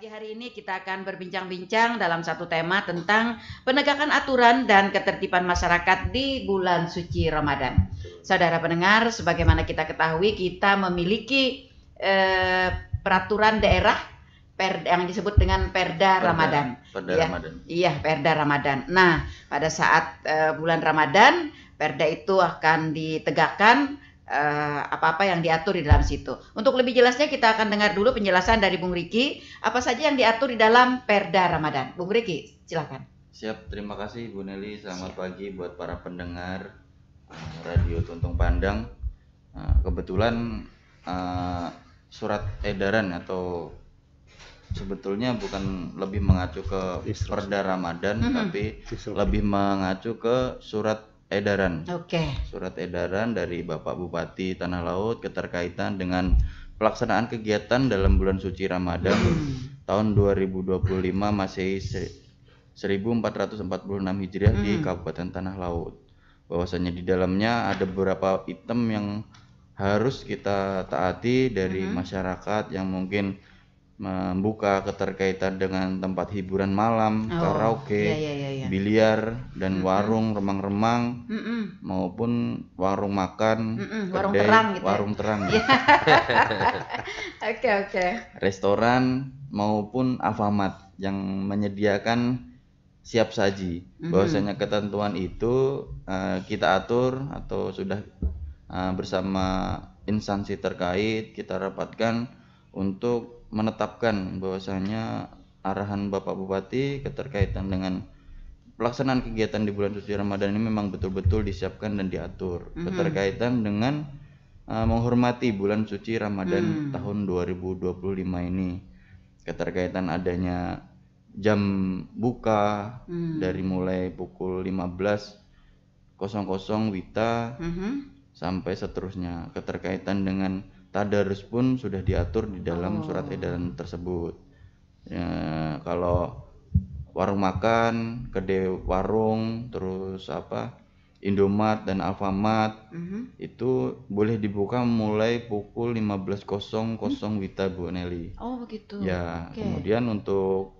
Pagi hari ini kita akan berbincang-bincang dalam satu tema tentang penegakan aturan dan ketertiban masyarakat di bulan suci Ramadan. Saudara pendengar, sebagaimana kita ketahui, kita memiliki peraturan daerah yang disebut dengan Perda Ramadan. Perda Ya, Ramadan. Iya, Perda Ramadan. Nah, pada saat bulan Ramadan, Perda itu akan ditegakkan apa-apa yang diatur di dalam situ. Untuk lebih jelasnya kita akan dengar dulu penjelasan dari Bung Riki, apa saja yang diatur di dalam Perda Ramadan. Bung Riki, silakan. Siap, terima kasih Bu Nelly. Selamat pagi buat para pendengar Radio Tuntung Pandang. Kebetulan surat edaran atau sebetulnya bukan lebih mengacu ke Perda Ramadan, tapi lebih mengacu ke surat edaran. Surat edaran dari Bapak Bupati Tanah Laut keterkaitan dengan pelaksanaan kegiatan dalam bulan suci Ramadan tahun 2025 Masehi 1446 Hijriah di Kabupaten Tanah Laut. Bahwasanya di dalamnya ada beberapa item yang harus kita taati dari masyarakat yang mungkin membuka keterkaitan dengan tempat hiburan malam, karaoke, biliar, dan warung remang-remang maupun warung makan, kedai, warung terang, restoran maupun Alfamart yang menyediakan siap saji. Bahwasanya ketentuan itu kita atur atau sudah bersama instansi terkait kita rapatkan untuk menetapkan bahwasanya arahan Bapak Bupati keterkaitan dengan pelaksanaan kegiatan di bulan suci Ramadan ini memang betul-betul disiapkan dan diatur keterkaitan dengan menghormati bulan suci Ramadan tahun 2025 ini. Keterkaitan adanya jam buka dari mulai pukul 15.00 WITA sampai seterusnya. Keterkaitan dengan tadarus pun sudah diatur di dalam surat edaran tersebut. Kalau warung makan, kedai warung, terus Indomart dan Alfamart itu boleh dibuka mulai pukul 15.00 WITA, Bu Nelly. Oh begitu. Ya, kemudian untuk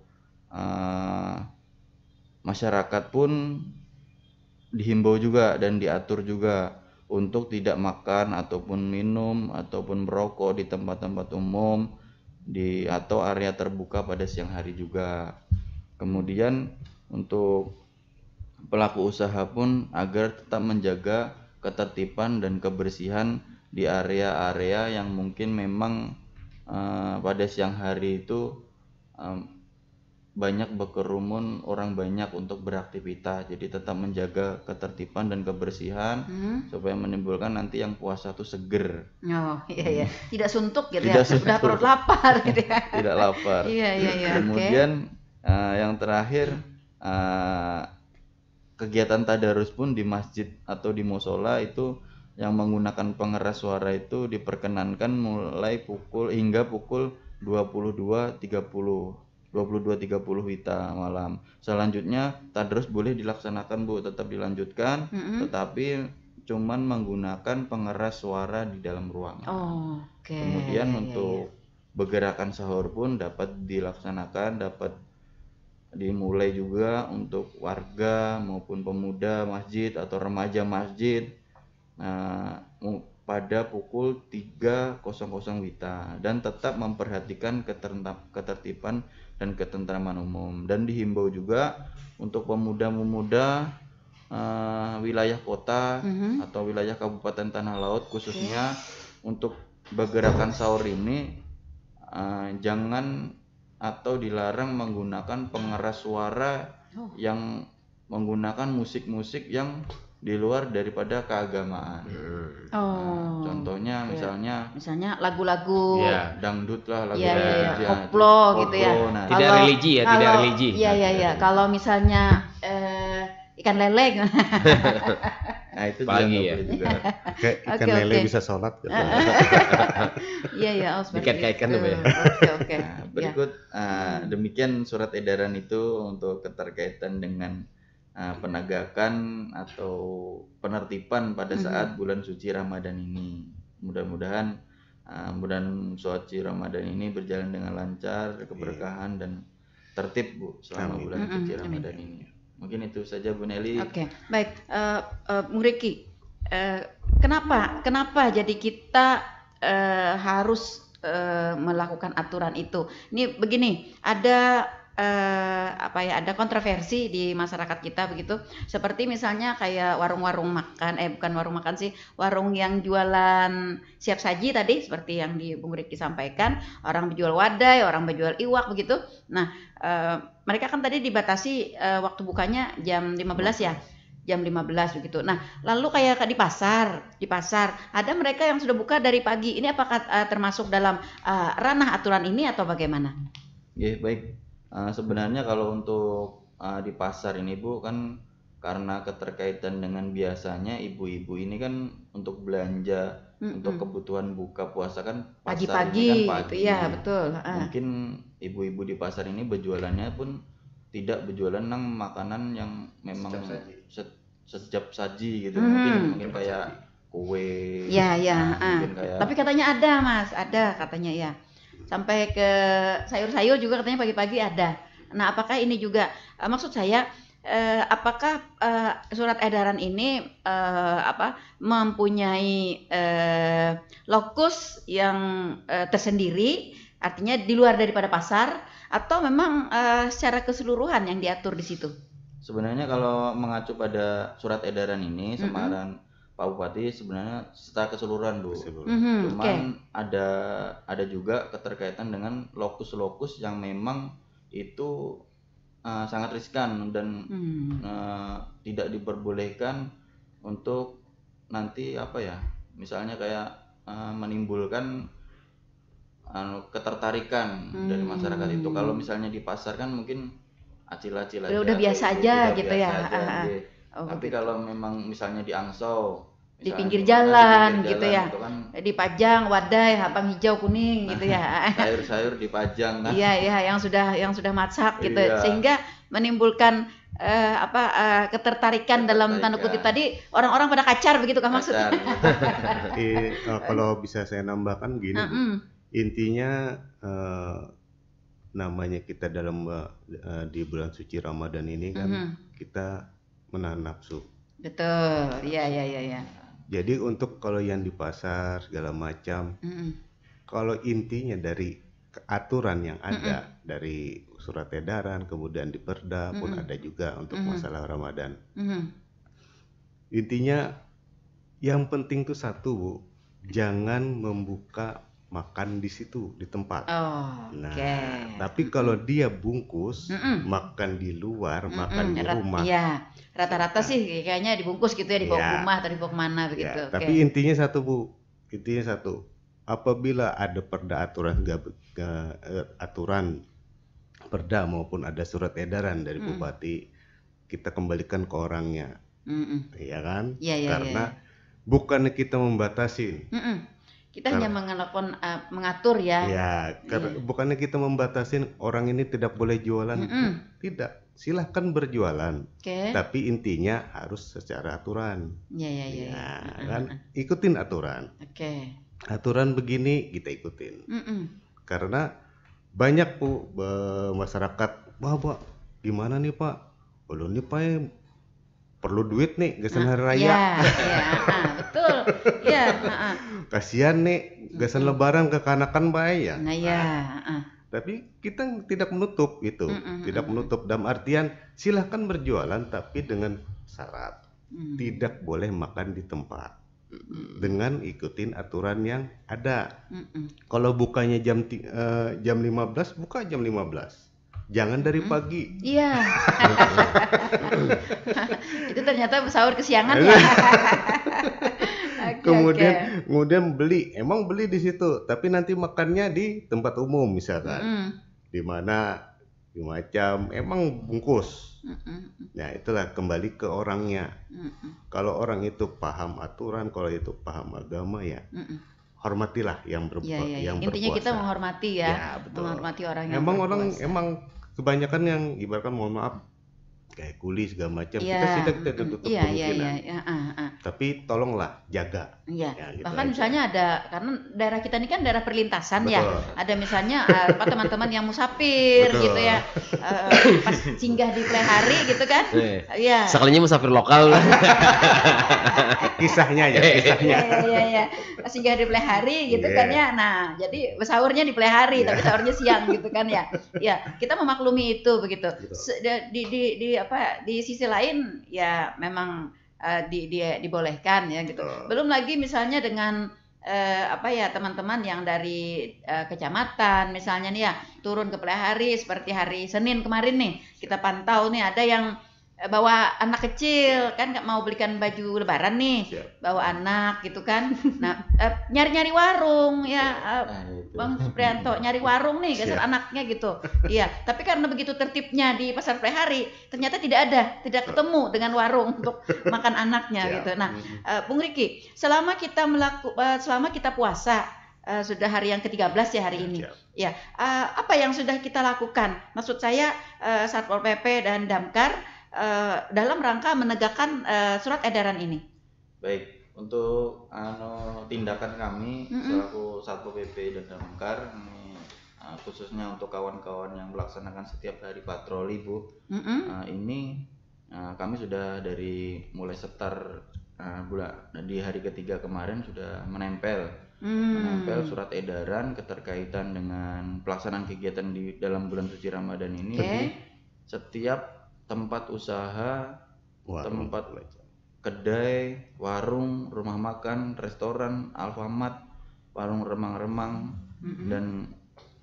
masyarakat pun dihimbau juga dan diatur juga untuk tidak makan ataupun minum ataupun merokok di tempat-tempat umum atau area terbuka pada siang hari juga. Kemudian untuk pelaku usaha pun agar tetap menjaga ketertiban dan kebersihan di area-area yang mungkin memang pada siang hari itu banyak berkerumun orang banyak untuk beraktivitas, jadi tetap menjaga ketertiban dan kebersihan supaya menimbulkan nanti yang puasa itu seger. Tidak suntuk gitu. Tidak sudah perut lapar gitu ya. Tidak lapar. Kemudian yang terakhir kegiatan tadarus pun di masjid atau di musola itu yang menggunakan pengeras suara itu diperkenankan mulai hingga pukul 22.30 WITA malam. Selanjutnya tadarus boleh dilaksanakan, Bu, tetap dilanjutkan, tetapi cuman menggunakan pengeras suara di dalam ruangan. Kemudian untuk bergerakan sahur pun dapat dilaksanakan, dapat dimulai juga untuk warga maupun pemuda masjid atau remaja masjid pada pukul 3.00 WITA dan tetap memperhatikan ketertiban dan ketentraman umum. Dan dihimbau juga untuk pemuda-pemuda wilayah kota atau wilayah Kabupaten Tanah Laut khususnya untuk bergerakan sahur ini jangan atau dilarang menggunakan pengeras suara yang menggunakan musik-musik yang di luar daripada keagamaan. Contohnya misalnya lagu-lagu dangdut lah, lagu koplo gitu ya. Nah, tidak religi ya, tidak religi. Kalau misalnya ikan lele. Nah, itu pagi ya. Juga. Ikan lele bisa sholat gitu. Dikait-kaitkan tuh ya. Nah, berikut demikian surat edaran itu untuk keterkaitan dengan penegakan atau penertiban pada saat bulan suci Ramadan ini. Mudah-mudahan Mudah-mudahan suci Ramadan ini berjalan dengan lancar, keberkahan dan tertib Bu selama Amin. bulan suci Ramadan ini. Mungkin itu saja Bu Nelly. Oke, baik. Bung Riki, kenapa jadi kita harus melakukan aturan itu? Ini begini, ada ada kontroversi di masyarakat kita begitu. Seperti misalnya kayak warung-warung makan, bukan warung makan sih, warung yang jualan siap saji tadi, seperti yang di Bung Riki sampaikan, orang menjual wadai, orang menjual iwak begitu. Nah, mereka kan tadi dibatasi waktu bukanya jam 15 ya. Jam 15 begitu. Nah, lalu kayak di pasar ada mereka yang sudah buka dari pagi. Ini apakah termasuk dalam ranah aturan ini atau bagaimana? Ya, baik. Sebenarnya kalau untuk di pasar ini Bu, kan karena keterkaitan dengan biasanya ibu-ibu ini kan untuk belanja untuk kebutuhan buka puasa kan pasar ini kan pagi. Gitu ya, betul. Mungkin ibu-ibu di pasar ini berjualannya pun tidak berjualan makanan yang memang sejap saji gitu. Mungkin kayak kue. Ya. Mungkin kayak... Tapi katanya ada Mas, ada katanya ya. Sampai ke sayur-sayur juga katanya pagi-pagi ada. Nah, apakah ini juga maksud saya apakah surat edaran ini mempunyai lokus yang tersendiri, artinya di luar daripada pasar, atau memang secara keseluruhan yang diatur di situ? Sebenarnya kalau mengacu pada surat edaran ini Semarang Pak Bupati sebenarnya secara keseluruhan Bu. Cuman ada juga keterkaitan dengan lokus-lokus yang memang itu sangat riskan dan tidak diperbolehkan untuk nanti misalnya kayak menimbulkan ketertarikan dari masyarakat itu. Kalau misalnya di pasar kan mungkin acil-acil aja. Udah biasa aja gitu ya. Tapi kalau memang misalnya di Angsau di pinggir jalan gitu ya, kan, dipajang wadai abang hijau kuning gitu ya, sayur-sayur dipajang kan, iya yang sudah masak gitu, sehingga menimbulkan ketertarikan dalam tanda kutip tadi, orang-orang pada kacar begitu kan maksudnya. Kalau bisa saya nambahkan gini, intinya namanya kita dalam di bulan suci Ramadan ini kan kita menahan nafsu. Betul, iya. Jadi untuk kalau yang di pasar segala macam, kalau intinya dari aturan yang ada dari surat edaran, kemudian di Perda pun ada juga untuk masalah Ramadan. Intinya yang penting tuh satu Bu, jangan membuka makan di situ di tempat. Tapi kalau dia bungkus, makan di luar, makan di rumah. Iya, rata-rata sih kayaknya dibungkus gitu ya, dibawa ke rumah atau dibawa kemana begitu. Tapi intinya satu Bu, apabila ada perda aturan perda maupun ada surat edaran dari bupati, kita kembalikan ke orangnya, ya kan? Karena bukannya kita membatasi. Kita hanya mengatur ya. Bukannya kita membatasin orang ini tidak boleh jualan. Tidak, silahkan berjualan. Tapi intinya harus secara aturan. Kan? Ikutin aturan. Aturan begini kita ikutin. Karena banyak Bu masyarakat, Pak, gimana nih Pak? Belum nih Pak, perlu duit nih, gasan hari raya. Betul. Kasihan nih, gasan lebaran kekanakan baik ya. Tapi kita tidak menutup itu, tidak menutup dalam artian silahkan berjualan tapi dengan syarat tidak boleh makan di tempat dengan ikutin aturan yang ada. Kalau bukanya jam 15, buka jam 15. Jangan dari pagi. Iya. Itu ternyata sahur kesiangan ya. Kemudian emang beli di situ, tapi nanti makannya di tempat umum misalkan. Di mana macam emang bungkus. Nah, itulah kembali ke orangnya. Kalau orang itu paham aturan, kalau itu paham agama ya. Hormatilah yang yang berpuasa. Intinya kita menghormati ya, menghormati orang yang berpuasa. Emang kebanyakan yang ibaratkan mohon maaf kayak kuli segala macam, kita tutup kemungkinan. tapi tolonglah jaga. Iya. Ya, gitu Bahkan aja. misalnya ada, karena daerah kita ini kan daerah perlintasan Betul. ya. Ada misalnya teman-teman yang musafir Betul. gitu ya, pas singgah di Plehari gitu kan. Iya. Sekalinya musafir lokal lah. Kisahnya ya, kisahnya. Iya. Pas singgah di Plehari gitu kan ya. Nah, jadi sahurnya di Plehari tapi sahurnya siang gitu kan ya. Ya, kita memaklumi itu begitu. Di sisi lain ya memang dibolehkan ya gitu. Belum lagi misalnya dengan teman-teman yang dari kecamatan misalnya nih ya turun ke Plehari seperti hari Senin kemarin nih kita pantau nih ada yang bawa anak kecil kan nggak mau belikan baju lebaran nih. Siap. Bawa anak gitu kan. Nah nyari-nyari warung ya Bang Supriyanto nyari warung nih geser anaknya gitu. Iya, tapi karena begitu tertibnya di Pasar Plehari ternyata tidak ketemu dengan warung untuk makan anaknya gitu. Nah Bung Riki, selama kita puasa sudah hari yang ke-13 ya hari ini. Ya, apa yang sudah kita lakukan? Maksud saya Satpol PP dan Damkar dalam rangka menegakkan surat edaran ini. Baik, untuk tindakan kami selaku Satpol PP dan Damkar ini khususnya untuk kawan-kawan yang melaksanakan setiap hari patroli Bu, ini kami sudah dari mulai setar di hari ketiga kemarin sudah menempel surat edaran keterkaitan dengan pelaksanaan kegiatan di dalam bulan suci Ramadan ini di setiap tempat usaha, tempat kedai, warung, rumah makan, restoran, Alfamart, warung remang-remang, dan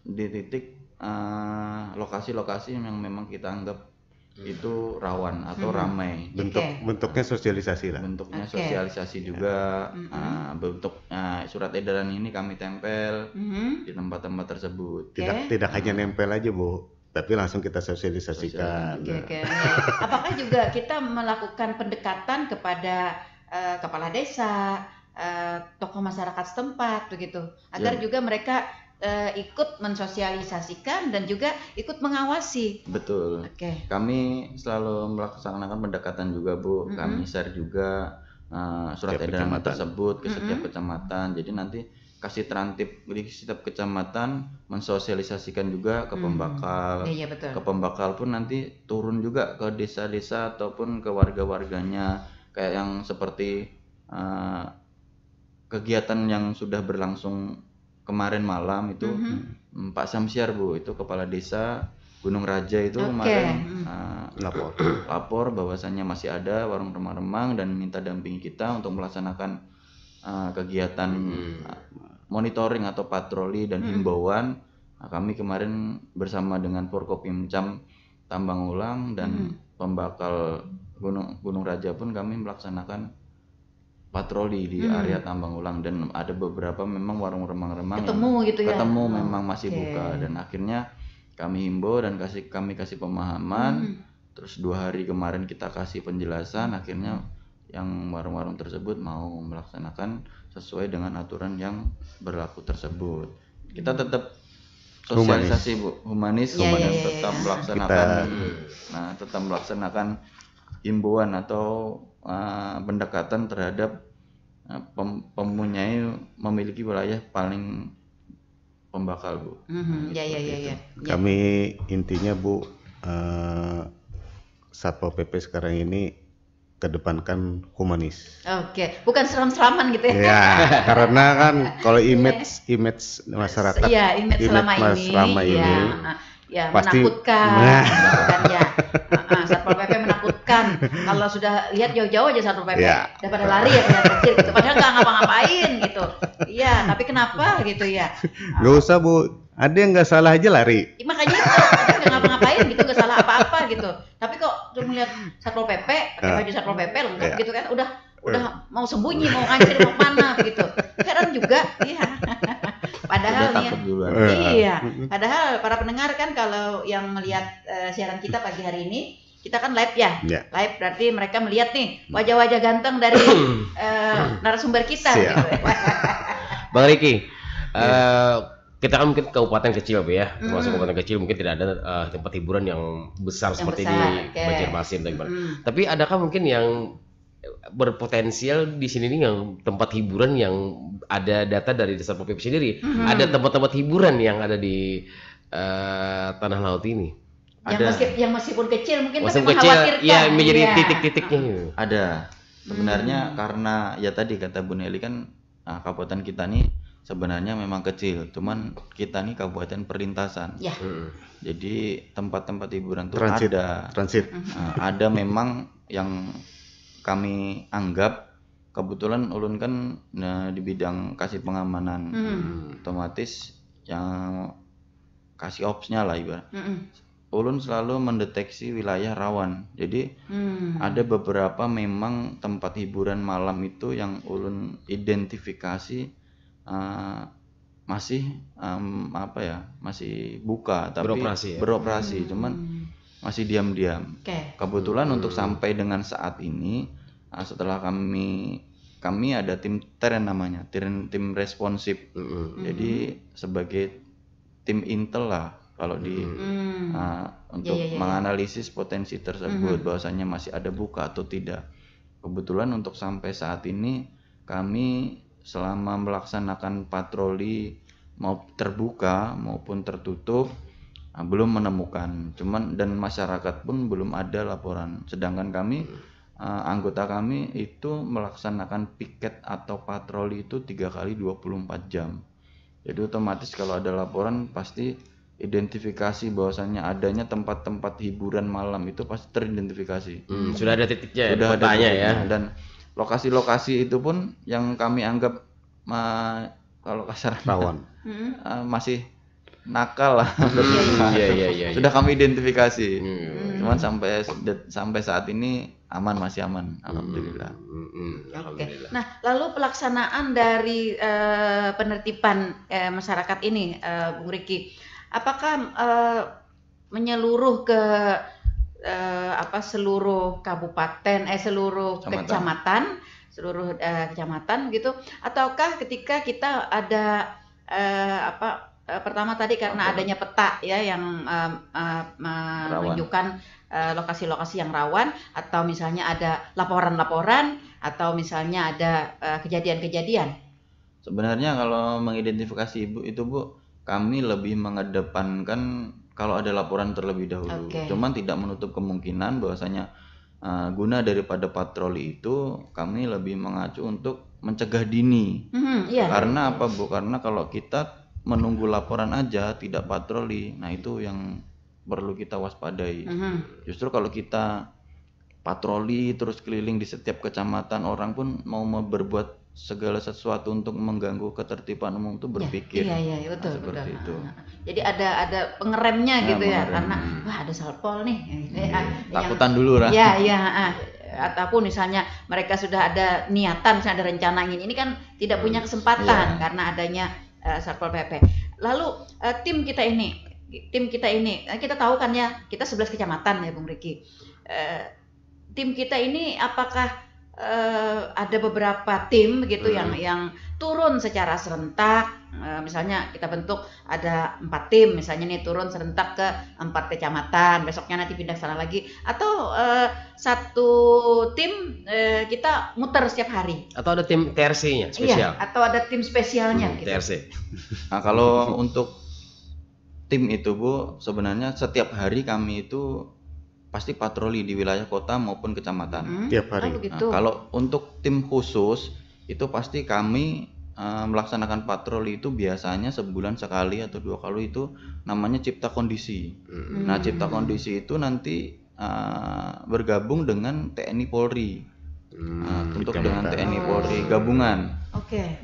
di titik lokasi-lokasi yang memang kita anggap itu rawan atau ramai. Bentuknya sosialisasi lah. Bentuknya sosialisasi juga. Bentuk surat edaran ini kami tempel di tempat-tempat tersebut. Tidak hanya nempel aja Bu, tapi langsung kita sosialisasikan. Apakah juga kita melakukan pendekatan kepada kepala desa, tokoh masyarakat setempat begitu, agar juga mereka ikut mensosialisasikan dan juga ikut mengawasi. Betul. Kami selalu melaksanakan pendekatan juga Bu. Kami share juga surat edaran tersebut ke setiap kecamatan. Jadi nanti kasih terantip di setiap kecamatan mensosialisasikan juga ke pembakal. Ke pembakal pun nanti turun juga ke desa-desa ataupun ke warga-warganya, kayak yang seperti kegiatan yang sudah berlangsung kemarin malam itu Pak Samsiar Bu, itu kepala desa Gunung Raja itu kemarin lapor bahwasannya masih ada warung remang-remang dan minta dampingi kita untuk melaksanakan kegiatan monitoring atau patroli dan himbauan. Kami kemarin bersama dengan Forkopimcam Tambang Ulang dan pembakal Gunung Raja pun kami melaksanakan patroli di area Tambang Ulang, dan ada beberapa memang warung remang-remang ketemu memang masih buka, dan akhirnya kami himbau dan kami kasih pemahaman. Terus 2 hari kemarin kita kasih penjelasan, akhirnya yang warung-warung tersebut mau melaksanakan sesuai dengan aturan yang berlaku tersebut. Kita tetap sosialisasi Bu, humanis tetap melaksanakan tetap melaksanakan himbauan atau pendekatan terhadap memiliki wilayah paling pembakal Bu. Kami intinya Bu, Satpol PP sekarang ini kedepankan humanis. Bukan seram-seraman gitu ya. Ya, karena kan kalau image masyarakat, image selama ini. Ya, pasti menakutkan ya. Satpol PP menakutkan. Kalau sudah lihat jauh-jauh aja Satpol PP, daripada lari ya punya kecil gitu. Padahal nggak ngapa-ngapain gitu. Iya, tapi kenapa gitu ya? Nggak usah Bu, ada yang nggak salah aja lari. Makanya itu, nggak ngapa-ngapain gitu, nggak salah apa-apa gitu. Tapi kok cuma lihat Satpol PP, pakai baju Satpol PP lengkap gitu kan, udah mau sembunyi, mau ngancir, mau mana begitu. Heran juga, iya. Padahal padahal para pendengar kan kalau yang melihat siaran kita pagi hari ini, kita kan live ya. Live berarti mereka melihat nih wajah-wajah ganteng dari narasumber kita gitu. Bang Riki, kita kan mungkin kabupaten kecil Bu ya, termasuk kabupaten kecil mungkin tidak ada tempat hiburan yang besar seperti di Banjarmasin. Tapi adakah mungkin yang berpotensial di sini nih yang tempat hiburan yang ada data dari Satpol PP sendiri. Ada tempat-tempat hiburan yang ada di tanah laut ini. Yang meskipun kecil mungkin tapi mengkhawatirkan. Ya, menjadi titik-titiknya. Ada. Sebenarnya karena ya tadi kata Bu Nelly kan kabupaten kita nih sebenarnya memang kecil, cuman kita nih kabupaten perlintasan. Ya. Jadi tempat-tempat hiburan tuh transit. Ada memang yang kami anggap kebetulan ulun kan di bidang kasih pengamanan, otomatis yang kasih opsnya lah ibarat. Ulun selalu mendeteksi wilayah rawan. Jadi ada beberapa memang tempat hiburan malam itu yang ulun identifikasi masih masih buka tapi beroperasi, cuman masih diam-diam. Kebetulan untuk sampai dengan saat ini setelah kami ada tim TREN namanya, tim responsif. Jadi sebagai tim intel lah kalau untuk menganalisis potensi tersebut bahwasanya masih ada buka atau tidak. Kebetulan untuk sampai saat ini kami selama melaksanakan patroli mau terbuka maupun tertutup belum menemukan, dan masyarakat pun belum ada laporan. Sedangkan kami anggota kami itu melaksanakan piket atau patroli itu 3 kali 24 jam. Jadi otomatis kalau ada laporan pasti identifikasi bahwasannya adanya tempat-tempat hiburan malam itu pasti teridentifikasi. Sudah ada titiknya, sudah ada titiknya ya. Dan lokasi-lokasi itu pun yang kami anggap kalau kasar rawan, masih nakal lah. Iya. Sudah kami identifikasi. Cuman sampai saat ini masih aman, alhamdulillah. Oke. Nah, lalu pelaksanaan dari penertiban masyarakat ini, Bung Riki, apakah menyeluruh ke seluruh kabupaten, seluruh kecamatan, gitu, ataukah ketika kita ada pertama tadi karena adanya peta ya yang menunjukkan lokasi-lokasi yang rawan, atau misalnya ada laporan-laporan, atau misalnya ada kejadian-kejadian? Sebenarnya kalau mengidentifikasi itu Bu, kami lebih mengedepankan kalau ada laporan terlebih dahulu. Cuman tidak menutup kemungkinan bahwasanya guna daripada patroli itu kami lebih mengacu untuk mencegah dini. Karena apa Bu? Karena kalau kita menunggu laporan aja tidak patroli, nah itu yang perlu kita waspadai. Justru kalau kita patroli terus keliling di setiap kecamatan, orang pun mau berbuat segala sesuatu untuk mengganggu ketertiban umum itu berpikir. Iya, betul, seperti itu. Jadi ada pengeremnya gitu ya, karena wah ada satpol nih. Takutan dulu lah. Iya. Ataupun misalnya mereka sudah ada niatan, misalnya ada rencana ini kan tidak punya kesempatan karena adanya Satpol PP. Lalu tim kita ini kita tahu kan ya, kita 11 kecamatan ya Bung Riki. Tim kita ini apakah ada beberapa tim begitu yang turun secara serentak, misalnya kita bentuk ada 4 tim misalnya nih, turun serentak ke 4 kecamatan, besoknya nanti pindah ke sana lagi, atau satu tim kita muter setiap hari, atau ada tim TRC-nya spesial? Iya, atau ada tim spesialnya gitu. TRC. Nah, kalau untuk tim itu Bu, sebenarnya setiap hari kami itu pasti patroli di wilayah kota maupun kecamatan. Tiap hari. Gitu. Kalau untuk tim khusus itu pasti kami melaksanakan patroli itu biasanya sebulan sekali atau 2 kali, itu namanya cipta kondisi. Nah, cipta kondisi itu nanti bergabung dengan TNI Polri. Untuk dengan TNI Polri gabungan.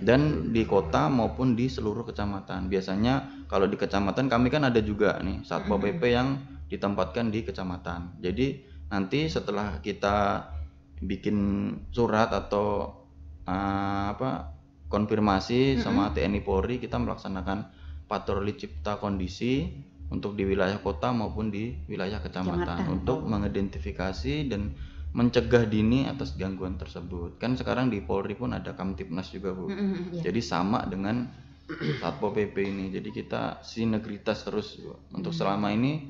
Dan di kota maupun di seluruh kecamatan. Biasanya kalau di kecamatan kami kan ada juga nih Satpol PP yang ditempatkan di kecamatan. Jadi nanti setelah kita bikin surat atau konfirmasi sama TNI Polri, kita melaksanakan patroli cipta kondisi untuk di wilayah kota maupun di wilayah kecamatan untuk mengidentifikasi dan mencegah dini atas gangguan tersebut. Kan sekarang di Polri pun ada Kamtipnas juga Bu. Jadi sama dengan Satpol PP ini. Jadi kita sinergitas terus Bu. Untuk selama ini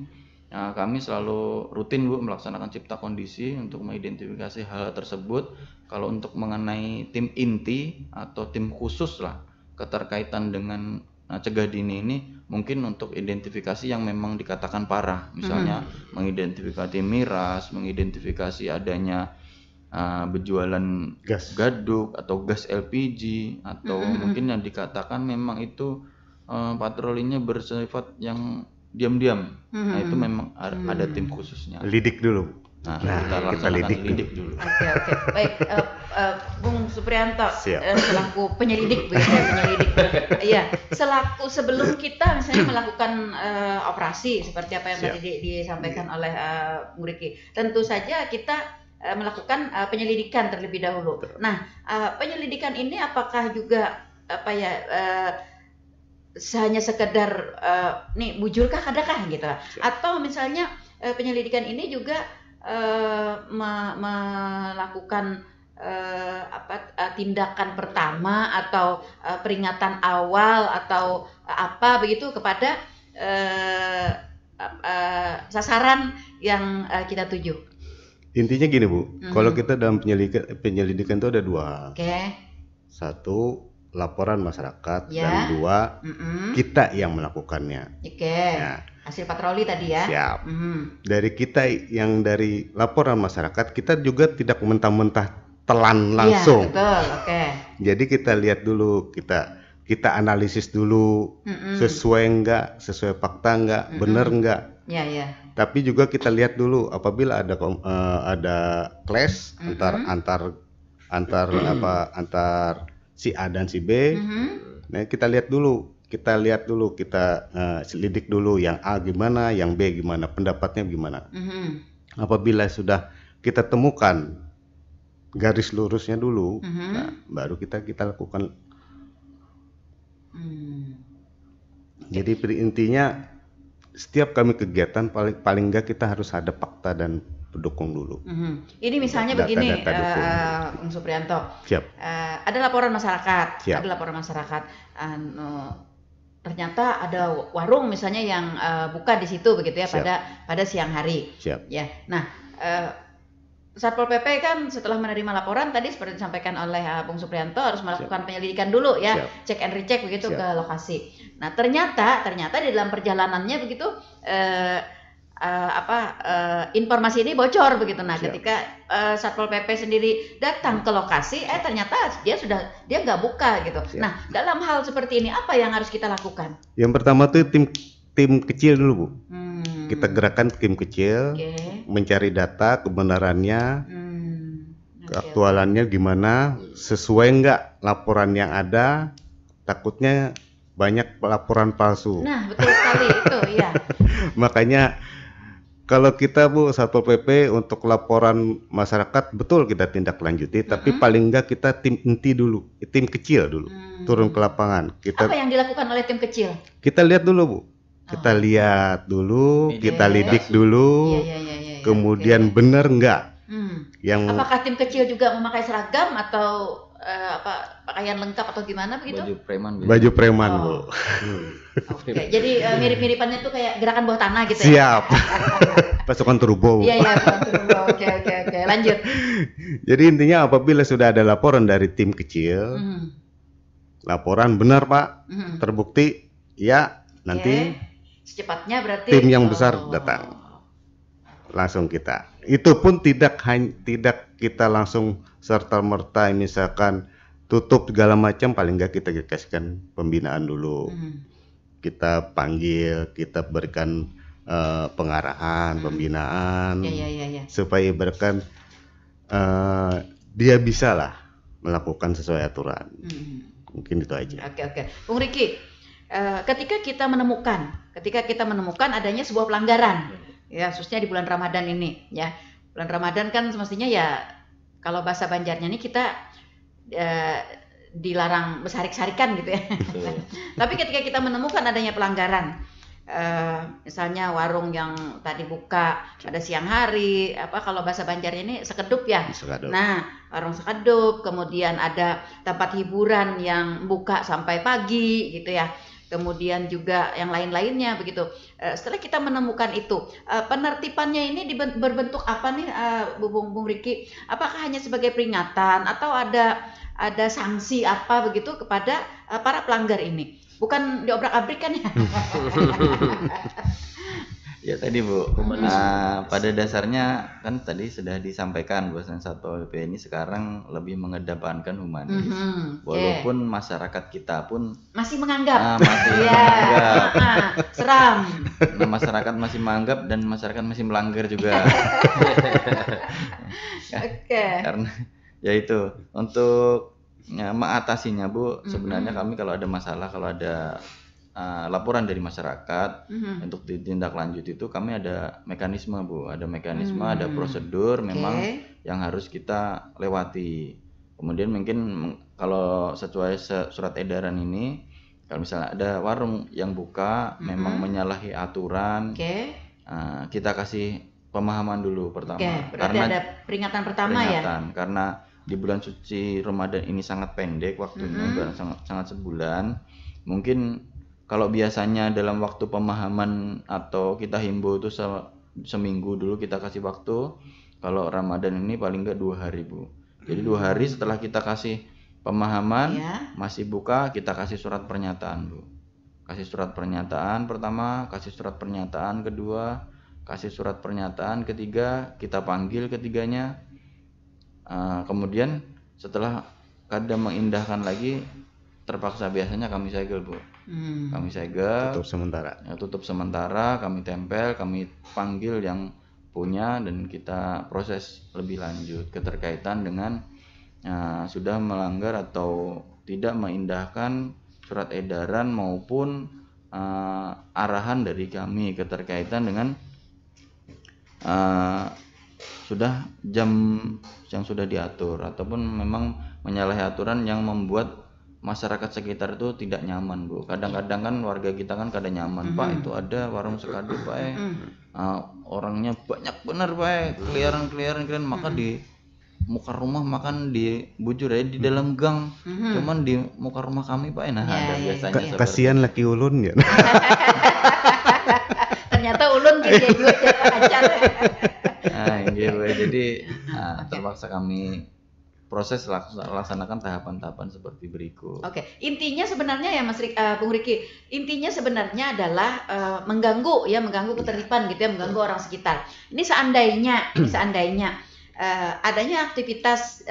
kami selalu rutin Bu melaksanakan cipta kondisi untuk mengidentifikasi hal tersebut. Kalau untuk mengenai tim inti atau tim khusus lah keterkaitan dengan cegah dini ini, mungkin untuk identifikasi yang memang dikatakan parah, misalnya mengidentifikasi miras, mengidentifikasi adanya berjualan gas gaduk atau gas LPG, atau mungkin yang dikatakan memang itu patrolinya bersifat yang diam-diam. Nah itu memang ada tim khususnya. Lidik dulu. Nah kita lidik dulu. Oke. Baik, Bung Suprianto selaku penyelidik begitu ya, penyelidik. Iya, selaku sebelum kita misalnya melakukan operasi seperti apa yang tadi disampaikan oleh Bung Riki, tentu saja kita melakukan penyelidikan terlebih dahulu. Nah, penyelidikan ini apakah juga hanya sekedar nih bujurkah adakah gitu, atau misalnya penyelidikan ini juga melakukan tindakan pertama atau peringatan awal atau apa begitu kepada sasaran yang kita tuju. Intinya gini Bu, kalau kita dalam penyelidikan itu ada dua. Satu, laporan masyarakat, dan dua, kita yang melakukannya. Ya. Hasil patroli tadi ya. Siap. Dari kita yang dari laporan masyarakat, kita juga tidak mentah-mentah telan langsung. Iya, betul. Jadi kita lihat dulu, kita analisis dulu, sesuai enggak, sesuai fakta enggak, benar enggak. Iya. Tapi juga kita lihat dulu apabila ada clash antar si A dan si B. Nah, kita lihat dulu, kita selidik dulu yang A gimana, yang B gimana, pendapatnya gimana. Apabila sudah kita temukan garis lurusnya dulu, nah, baru kita lakukan. Jadi intinya setiap kami kegiatan paling enggak kita harus ada fakta dan pendukung dulu. Ini misalnya begini, Bung Suprianto. Ada laporan masyarakat. Ternyata ada warung misalnya yang buka di situ begitu ya pada siang hari. Ya. Nah, Satpol PP kan setelah menerima laporan tadi seperti disampaikan oleh Bung Suprianto harus melakukan penyelidikan dulu ya, cek and recheck begitu ke lokasi. Nah, ternyata di dalam perjalanannya begitu informasi ini bocor begitu. Nah, ketika Satpol PP sendiri datang ke lokasi, ternyata dia nggak buka gitu. Nah, dalam hal seperti ini apa yang harus kita lakukan? Yang pertama tuh tim kecil dulu Bu. Kita gerakan tim kecil, mencari data kebenarannya, keaktualannya gimana, sesuai nggak laporan yang ada. Takutnya banyak laporan palsu. Nah, betul sekali itu, ya. Makanya kalau kita Bu Satpol PP untuk laporan masyarakat betul kita tindak lanjuti, tapi paling enggak kita tim inti dulu, tim kecil dulu, turun ke lapangan. Apa yang dilakukan oleh tim kecil? Kita lihat dulu Bu, kita lihat dulu, kita lidik dulu, kemudian benar enggak? Apakah tim kecil juga memakai seragam atau pakaian lengkap atau gimana begitu? Baju preman Bu. Jadi mirip-miripannya tuh kayak gerakan bawah tanah gitu ya? Siap. Pasukan turbo. Iya, pasukan turbo. Oke, lanjut. Jadi intinya apabila sudah ada laporan dari tim kecil, laporan benar Pak, terbukti, ya nanti secepatnya berarti tim yang besar datang, langsung kita. Itu pun tidak kita langsung serta-merta misalkan tutup segala macam, paling enggak kita kasihkan pembinaan dulu. Kita panggil, kita berikan pengarahan, pembinaan, supaya ibaratkan dia bisa lah melakukan sesuai aturan. Mungkin itu aja. Oke. Bung Riki, ketika kita menemukan adanya sebuah pelanggaran, ya khususnya di bulan Ramadan ini, ya bulan Ramadan kan semestinya ya kalau bahasa Banjarnya ini kita dilarang bersarik-sarikan gitu ya. Tapi ketika kita menemukan adanya pelanggaran, misalnya warung yang tadi buka pada siang hari, kalau bahasa Banjarnya ini sekedup ya. Nah, warung sekedup, kemudian ada tempat hiburan yang buka sampai pagi gitu ya. kemudian juga yang lain-lainnya begitu. Setelah kita menemukan itu, penertibannya ini berbentuk apa nih, Bung Riki? Apakah hanya sebagai peringatan atau ada sanksi apa begitu kepada para pelanggar ini? Bukan diobrak-abrik kan ya? Ya tadi Bu, pada dasarnya kan tadi sudah disampaikan bahwa Satpol PP ini sekarang lebih mengedepankan humanis. Walaupun masyarakat kita pun masih menganggap, seram. Nah, masyarakat masih menganggap dan masyarakat masih melanggar juga. Karena ya itu untuk mengatasinya Bu, sebenarnya kami kalau ada masalah, kalau ada laporan dari masyarakat untuk ditindaklanjuti itu kami ada mekanisme Bu, ada mekanisme, ada prosedur memang yang harus kita lewati. Kemudian mungkin kalau sesuai surat edaran ini, kalau misalnya ada warung yang buka memang menyalahi aturan, kita kasih pemahaman dulu pertama. Karena ada peringatan pertama ya. Karena di bulan suci Ramadan ini sangat pendek waktunya, sangat sebulan. Mungkin kalau biasanya dalam waktu pemahaman atau kita himbau itu seminggu dulu kita kasih waktu, kalau Ramadan ini paling enggak 2 hari Bu. Jadi 2 hari setelah kita kasih pemahaman, masih buka, kita kasih surat pernyataan Bu. Kasih surat pernyataan pertama, kasih surat pernyataan kedua, kasih surat pernyataan ketiga, kita panggil ketiganya. Kemudian setelah kadang mengindahkan lagi, terpaksa biasanya kami segel Bu. Kami segel, tutup sementara, kami tempel, kami panggil yang punya dan kita proses lebih lanjut keterkaitan dengan sudah melanggar atau tidak mengindahkan surat edaran maupun arahan dari kami keterkaitan dengan sudah jam yang sudah diatur ataupun memang menyalahi aturan yang membuat masyarakat sekitar itu tidak nyaman Bu. Kadang-kadang kan warga kita kan kadang nyaman, Pak itu ada warung sekadu Pak, orangnya banyak benar Pak, keliaran maka di muka rumah makan di bujur ya di dalam gang, cuman di muka rumah kami Pak, ada biasanya kasihan laki ulun ya. Ternyata ulun gitu gue ajar. Jadi terpaksa kami proses laksanakan tahapan-tahapan seperti berikut. Intinya sebenarnya ya Bung Riki, intinya sebenarnya adalah mengganggu ketertiban gitu ya, mengganggu orang sekitar. Ini seandainya adanya aktivitas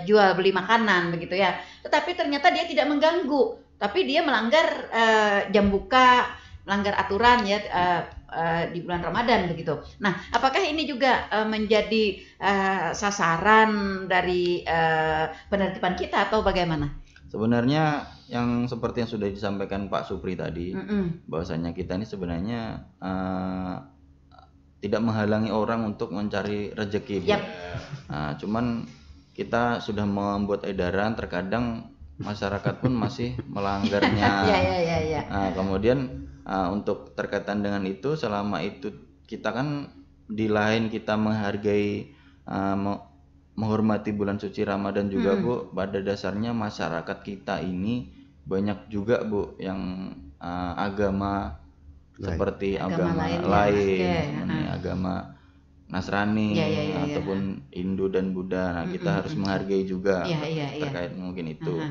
jual beli makanan begitu ya, tetapi ternyata dia tidak mengganggu, tapi dia melanggar jam buka, melanggar aturan ya di bulan Ramadan begitu. Nah, apakah ini juga menjadi sasaran dari penertiban kita atau bagaimana? Sebenarnya yang seperti yang sudah disampaikan Pak Supri tadi, bahwasanya kita ini sebenarnya tidak menghalangi orang untuk mencari rezeki. Cuman kita sudah membuat edaran, terkadang masyarakat pun masih melanggarnya. Kemudian untuk terkaitan dengan itu, selama itu kita kan di lain kita menghargai menghormati bulan suci Ramadan juga Bu, pada dasarnya masyarakat kita ini banyak juga Bu yang agama seperti agama lain, agama Nasrani ataupun Hindu dan Buddha. Nah, kita harus menghargai juga terkait mungkin itu.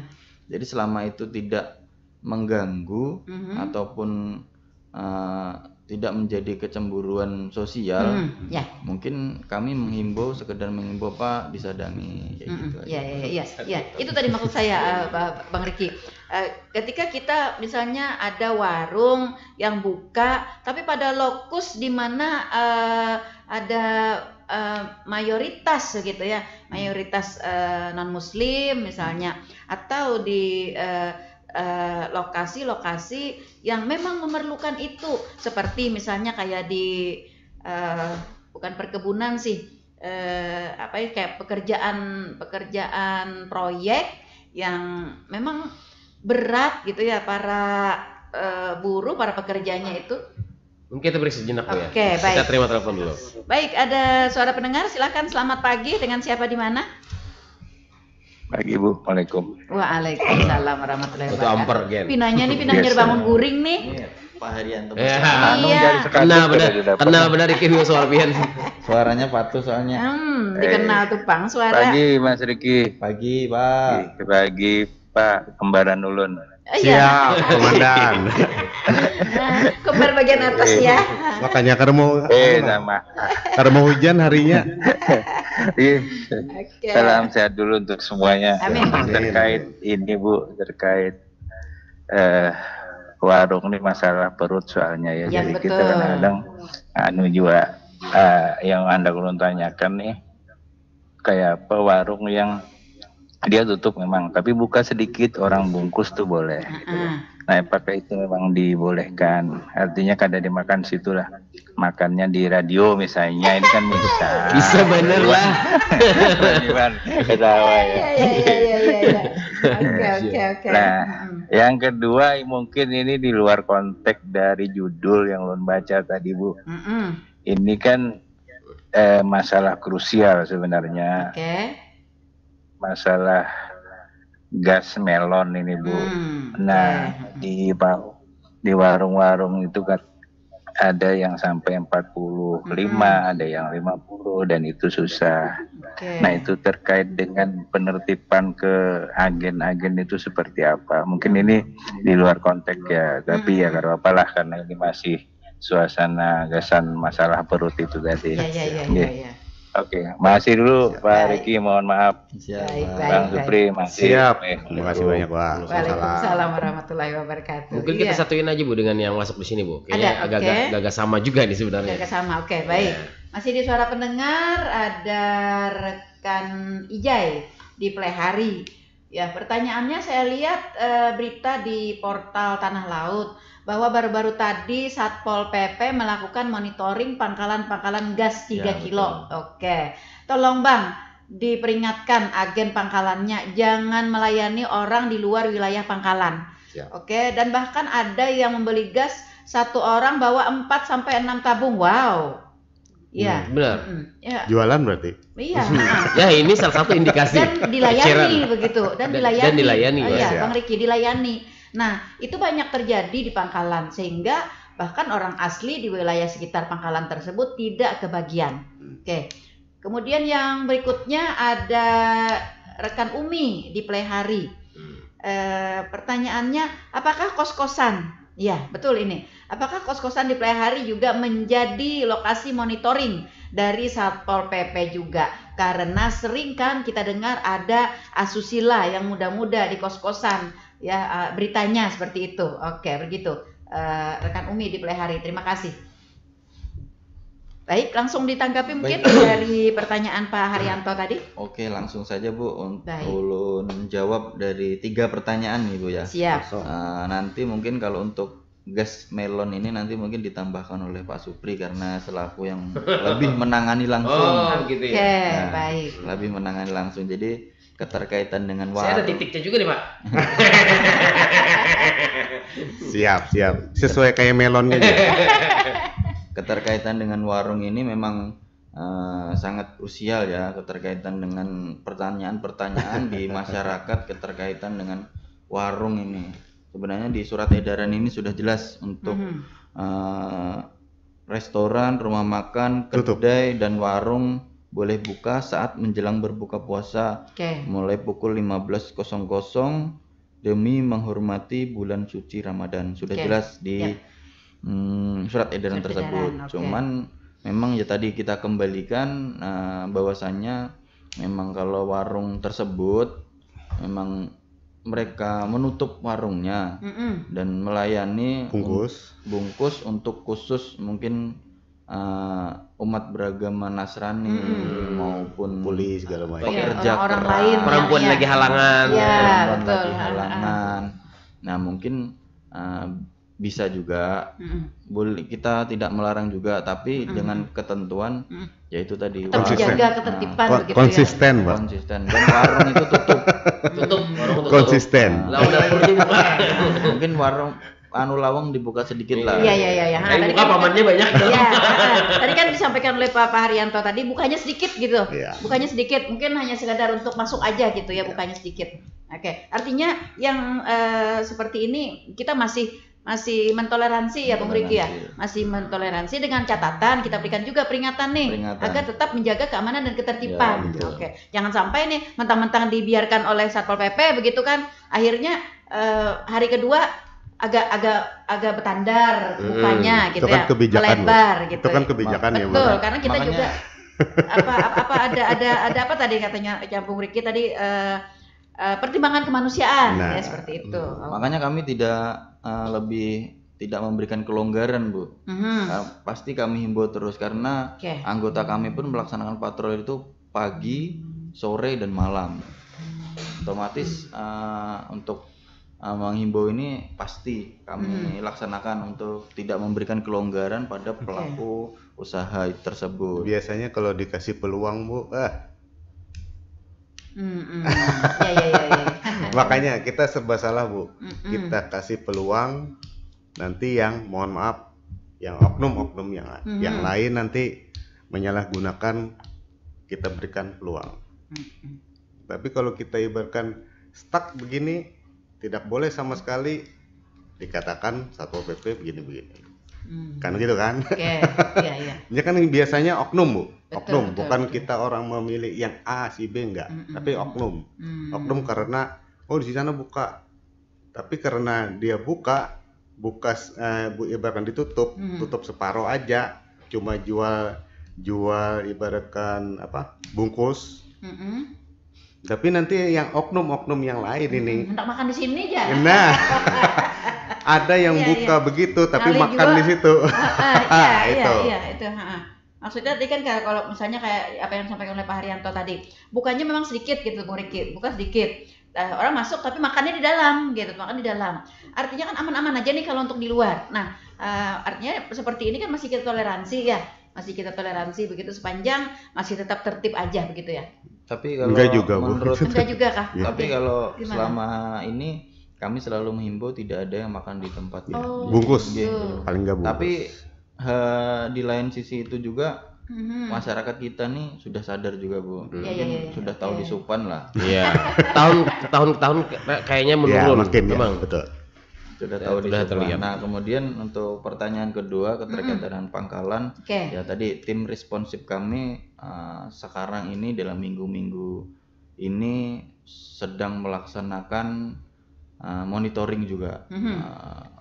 Jadi selama itu tidak mengganggu ataupun tidak menjadi kecemburuan sosial, mungkin kami sekedar menghimbau Pak disadangi gitu aja. Itu tadi maksud saya Bang Riki. Ketika kita misalnya ada warung yang buka tapi pada lokus di mana ada mayoritas gitu ya, mayoritas non muslim misalnya, atau di lokasi-lokasi yang memang memerlukan itu, seperti misalnya kayak di bukan perkebunan sih, kayak pekerjaan proyek yang memang berat gitu ya, para buruh, para pekerjanya itu. Mungkin kita beri sejenak Bu ya. Baik. Kita terima telepon dulu. Baik, ada suara pendengar, silakan. Selamat pagi, dengan siapa di mana? Pagi Bu, Waalaikumsalam. Waalaikumsalam warahmatullahi Itu amper, wabarakatuh. Gen. Pinanya nih pinanya bangun guring nih. Pak Haryanto. Iya. Kenal benar Riki suara pian. Suaranya patuh soalnya. Dikenal tuh Pang suara. Pagi Mas Riki. Pagi Pak. Pagi Pak, kembaran ulun. Siap, komandan. Kembar bagian atas ya. Makanya karena mau Sama. karena mau hujan harinya. Oke. Salam sehat dulu untuk semuanya. Amin. Terkait ini Bu, terkait warung ini masalah perut soalnya ya. Ya, Jadi betul. kita kadang-kadang juga yang Anda ulun tanyakan nih kayak apa warung yang dia tutup memang, tapi buka sedikit orang bungkus tuh boleh. Nah, apakah itu memang dibolehkan? Artinya kada dimakan situlah. Makannya di radio misalnya, ini kan bisa. Bisa bener lah. Ketawa ya. Oke. Nah, yang kedua mungkin ini di luar konteks dari judul yang lo baca tadi Bu. Ini kan masalah krusial sebenarnya. Masalah gas melon ini Bu. Nah, di warung-warung itu kan ada yang sampai 45, ada yang 50 dan itu susah. Nah, itu terkait dengan penertiban ke agen-agen itu seperti apa? Mungkin ini di luar konteks ya, tapi ya kalau apalah karena ini masih suasana gasan masalah perut itu tadi. Iya. Oke, masih dulu Pak Riki, mohon maaf. Bang Supri, masih. Siap. Terima kasih banyak Pak. Waalaikumsalam warahmatullahi wabarakatuh. Mungkin kita satuin aja Bu dengan yang masuk di sini Bu. Kayaknya agak sama juga nih sebenarnya. Agak sama, oke, baik. Masih di suara pendengar ada rekan Ijai di Plehari. Ya, pertanyaannya saya lihat berita di portal Tanah Laut bahwa baru-baru tadi Satpol PP melakukan monitoring pangkalan-pangkalan gas 3 kilo. Oke. Tolong Bang, diperingatkan agen pangkalannya jangan melayani orang di luar wilayah pangkalan. Oke, dan bahkan ada yang membeli gas satu orang bawa 4 sampai 6 tabung. Wow. Iya. Benar. Ya. Jualan berarti? Iya. Ya, ini salah satu indikasi. Dan dilayani begitu. Dan dilayani. Iya, Bang Riki dilayani. Nah, itu banyak terjadi di pangkalan sehingga bahkan orang asli di wilayah sekitar pangkalan tersebut tidak kebagian. Oke. Kemudian yang berikutnya ada rekan Umi di Plehari. Pertanyaannya, apakah kos-kosan? Ya, betul ini. Apakah kos-kosan di Plehari juga menjadi lokasi monitoring dari Satpol PP juga? Karena sering kan kita dengar ada asusila yang muda-muda di kos-kosan. Ya, beritanya seperti itu. Oke, begitu. Rekan Umi di Plehari, terima kasih. Baik, langsung ditanggapi mungkin dari pertanyaan Pak Haryanto tadi. Oke, langsung saja Bu untuk ulun jawab dari 3 pertanyaan nih Bu ya. Siap. Nanti mungkin kalau untuk gas melon ini nanti mungkin ditambahkan oleh Pak Supri karena selaku yang lebih menangani langsung. Gitu ya. Oke, baik. Lebih menangani langsung. Jadi keterkaitan dengan warung. Saya ada titiknya juga nih Pak. Siap. Sesuai kayak melonnya. Keterkaitan dengan warung ini memang sangat krusial ya, keterkaitan dengan pertanyaan-pertanyaan di masyarakat keterkaitan dengan warung ini. Sebenarnya di surat edaran ini sudah jelas untuk restoran, rumah makan, kedai dan warung boleh buka saat menjelang berbuka puasa mulai pukul 15.00 demi menghormati bulan suci Ramadan. Sudah jelas di surat edaran tersebut. Cuman memang ya tadi kita kembalikan bahwasannya memang kalau warung tersebut memang mereka menutup warungnya dan melayani bungkus untuk khusus mungkin umat beragama Nasrani maupun segala macam pekerja orang lain perempuan lagi halangan. Lagi halangan. Nah, mungkin bisa juga boleh, kita tidak melarang juga tapi dengan ketentuan yaitu tadi menjaga ketertiban begitu konsisten, ya. Konsisten dan warung itu tutup. Konsisten. Mungkin warung lawang dibuka sedikit lah. Iya. Tadi buka pamannya banyak. Iya. Tadi kan disampaikan oleh Pak Haryanto tadi bukanya sedikit gitu. Bukanya sedikit, mungkin hanya sekadar untuk masuk aja gitu ya, bukanya sedikit. Oke, artinya yang seperti ini kita masih mentoleransi ya Bung Riki ya, masih mentoleransi dengan catatan kita berikan juga peringatan agar tetap menjaga keamanan dan ketertiban. Oke, jangan sampai nih mentang-mentang dibiarkan oleh Satpol PP begitu kan, akhirnya hari kedua agak bertandar bukanya gitu ya, melebar gitu. Itu kan kebijakan ya. Betul, karena kita juga ada apa tadi katanya Bung Riki tadi pertimbangan kemanusiaan ya seperti itu. Makanya kami tidak tidak memberikan kelonggaran, Bu. Pasti kami himbau terus karena anggota kami pun melaksanakan patroli itu pagi, sore dan malam. Otomatis untuk menghimbau ini pasti kami laksanakan untuk tidak memberikan kelonggaran pada pelaku usaha tersebut. Biasanya kalau dikasih peluang, Bu, makanya kita serba salah, Bu. Kita kasih peluang, nanti yang mohon maaf, yang oknum-oknum yang lain nanti menyalahgunakan kita berikan peluang. Tapi kalau kita ibaratkan stuck begini, tidak boleh sama sekali dikatakan Satpol PP begini-begini. Kan gitu kan? Iya. Ini kan biasanya oknum, Bu. Oknum, bukan kita orang memilih yang A, si B enggak, tapi oknum. Oknum karena di sana buka. Tapi karena dia buka ibaratkan tutup separuh aja, cuma jual ibaratkan bungkus. Tapi nanti yang oknum yang lain ini hendak makan di sini aja. Nah, ada yang buka begitu tapi kali makan juga, di situ. Itu. Maksudnya tadi kan kalau misalnya kayak apa yang disampaikan oleh Pak Haryanto tadi, bukannya memang sedikit gitu Bung Riki, bukan sedikit. Orang masuk tapi makannya di dalam gitu, makan di dalam. Artinya kan aman-aman aja nih kalau untuk di luar. Nah, artinya seperti ini kan masih kita toleransi ya. Masih kita toleransi begitu sepanjang masih tetap tertib aja begitu ya. Tapi kalau enggak juga, enggak juga kah? Tapi kalau selama ini kami selalu menghimbau tidak ada yang makan di tempat bungkus. Paling enggak bungkus. Tapi di lain sisi itu juga masyarakat kita nih sudah sadar juga, Bu. Sudah tahu di Supan lah. Iya. tahun ke tahun kayaknya menurun. Memang betul. Sudah tahu di Supan. Nah, kemudian untuk pertanyaan kedua keterkaitan dengan pangkalan, ya tadi tim responsif kami sekarang ini dalam minggu-minggu ini sedang melaksanakan monitoring juga,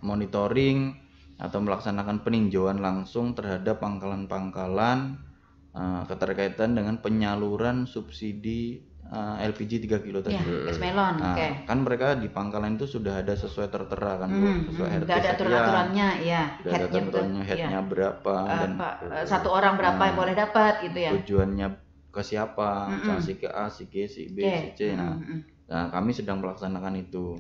monitoring atau melaksanakan peninjauan langsung terhadap pangkalan-pangkalan keterkaitan dengan penyaluran subsidi LPG 3 kilo tadi. Gas melon. Kan mereka di pangkalan itu sudah ada sesuai tertera kan, Bu, sesuai RT. Sudah ada aturan-aturannya, ya. Headnya berapa dan satu orang berapa yang boleh dapat gitu ya. Tujuannya ke siapa, si ke A, si G, si B, si C. Nah, kami sedang melaksanakan itu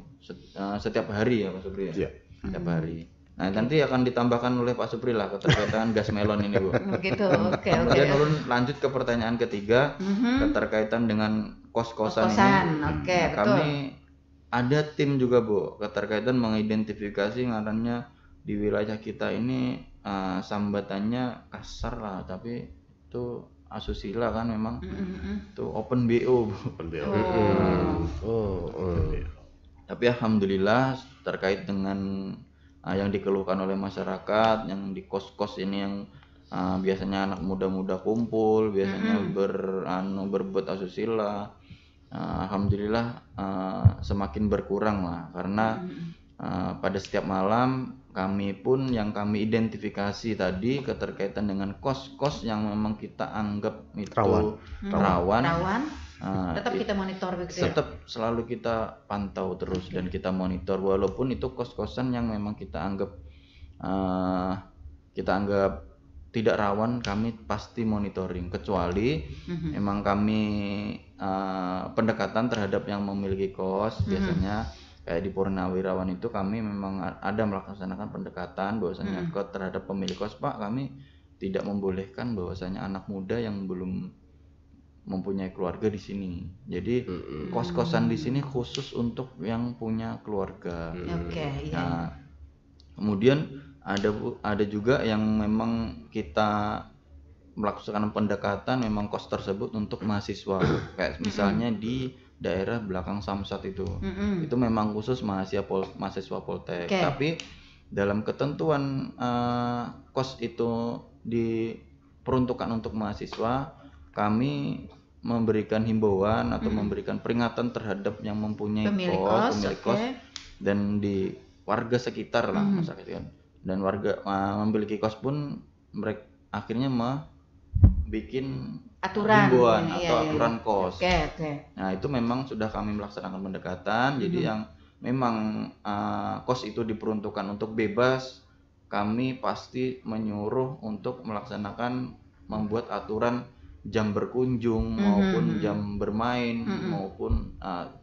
setiap hari ya Pak Supri ya. Setiap hari. Nah, nanti akan ditambahkan oleh Pak Supri lah keterkaitan gas melon ini, Bu. Begitu. Kemudian lanjut ke pertanyaan ketiga, keterkaitan dengan kos-kosan ini. Betul. Kami ada tim juga, Bu, keterkaitan mengidentifikasi ngarannya di wilayah kita ini sambatannya kasar lah, tapi itu asusila kan memang. Itu open BO, Bu. Tapi alhamdulillah terkait dengan yang dikeluhkan oleh masyarakat, yang di kos-kos ini yang biasanya anak muda-muda kumpul, biasanya berbuat asusila, alhamdulillah semakin berkurang lah, karena pada setiap malam kami pun yang kami identifikasi tadi keterkaitan dengan kos-kos yang memang kita anggap itu rawan. Tetap kita monitor begitu ya? Tetap selalu kita pantau terus dan kita monitor, walaupun itu kos-kosan yang memang kita anggap tidak rawan, kami pasti monitoring, kecuali memang kami pendekatan terhadap yang memiliki kos. Biasanya kayak di Purnawirawan itu kami memang ada melaksanakan pendekatan bahwasanya terhadap pemilik kos, Pak, kami tidak membolehkan bahwasanya anak muda yang belum mempunyai keluarga di sini. Jadi kos-kosan di sini khusus untuk yang punya keluarga. Kemudian ada juga yang memang kita melakukan pendekatan memang kos tersebut untuk mahasiswa, kayak misalnya di daerah belakang Samsat itu memang khusus mahasiswa Poltek. Tapi dalam ketentuan kos itu diperuntukkan untuk mahasiswa, kami memberikan himbauan atau memberikan peringatan terhadap yang mempunyai pemilik kos dan di warga sekitar lah masyarakat kan. Dan warga memiliki kos pun mereka akhirnya bikin himbauan atau aturan kos. Nah, itu memang sudah kami melaksanakan pendekatan. Jadi yang memang kos itu diperuntukkan untuk bebas, kami pasti menyuruh untuk melaksanakan membuat aturan jam berkunjung maupun jam bermain maupun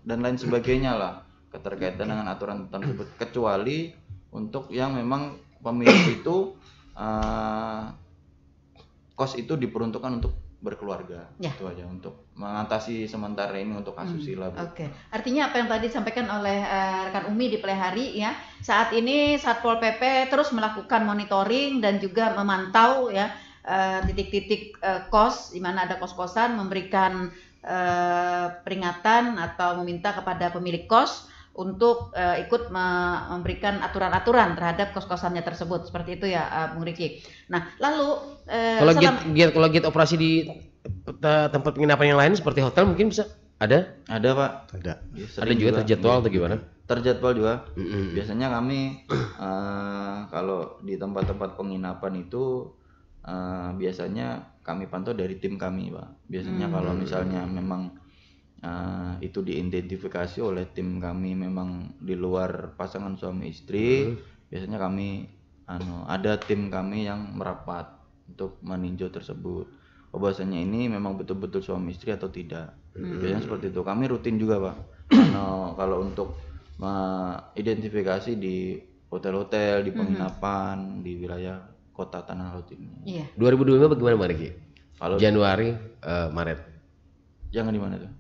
dan lain sebagainya lah keterkaitan dengan aturan tersebut, kecuali untuk yang memang pemilik itu kos itu diperuntukkan untuk berkeluarga. Itu aja untuk mengatasi sementara ini untuk asusila. Artinya apa yang tadi disampaikan oleh rekan Umi di Plehari ya, saat ini Satpol PP terus melakukan monitoring dan juga memantau ya titik-titik kos di mana ada kos-kosan, memberikan peringatan atau meminta kepada pemilik kos untuk ikut memberikan aturan-aturan terhadap kos-kosannya tersebut, seperti itu ya Bung Riki. Nah, lalu kalau giat operasi di tempat penginapan yang lain seperti hotel mungkin bisa ada Pak, ada juga terjadwal atau gimana? Terjadwal juga. Biasanya kami kalau di tempat-tempat penginapan itu biasanya kami pantau dari tim kami, Pak. Biasanya kalau misalnya memang itu diidentifikasi oleh tim kami memang di luar pasangan suami istri, biasanya kami ada tim kami yang merapat untuk meninjau tersebut. Bahwasanya ini memang betul-betul suami istri atau tidak. Biasanya seperti itu. Kami rutin juga, Pak. Kalau untuk identifikasi di hotel-hotel, di penginapan, di wilayah Kota Tanah Laut ini. 2025 bagaimana Pak Riki? Kalau Januari, Maret. Jangan di mana tuh?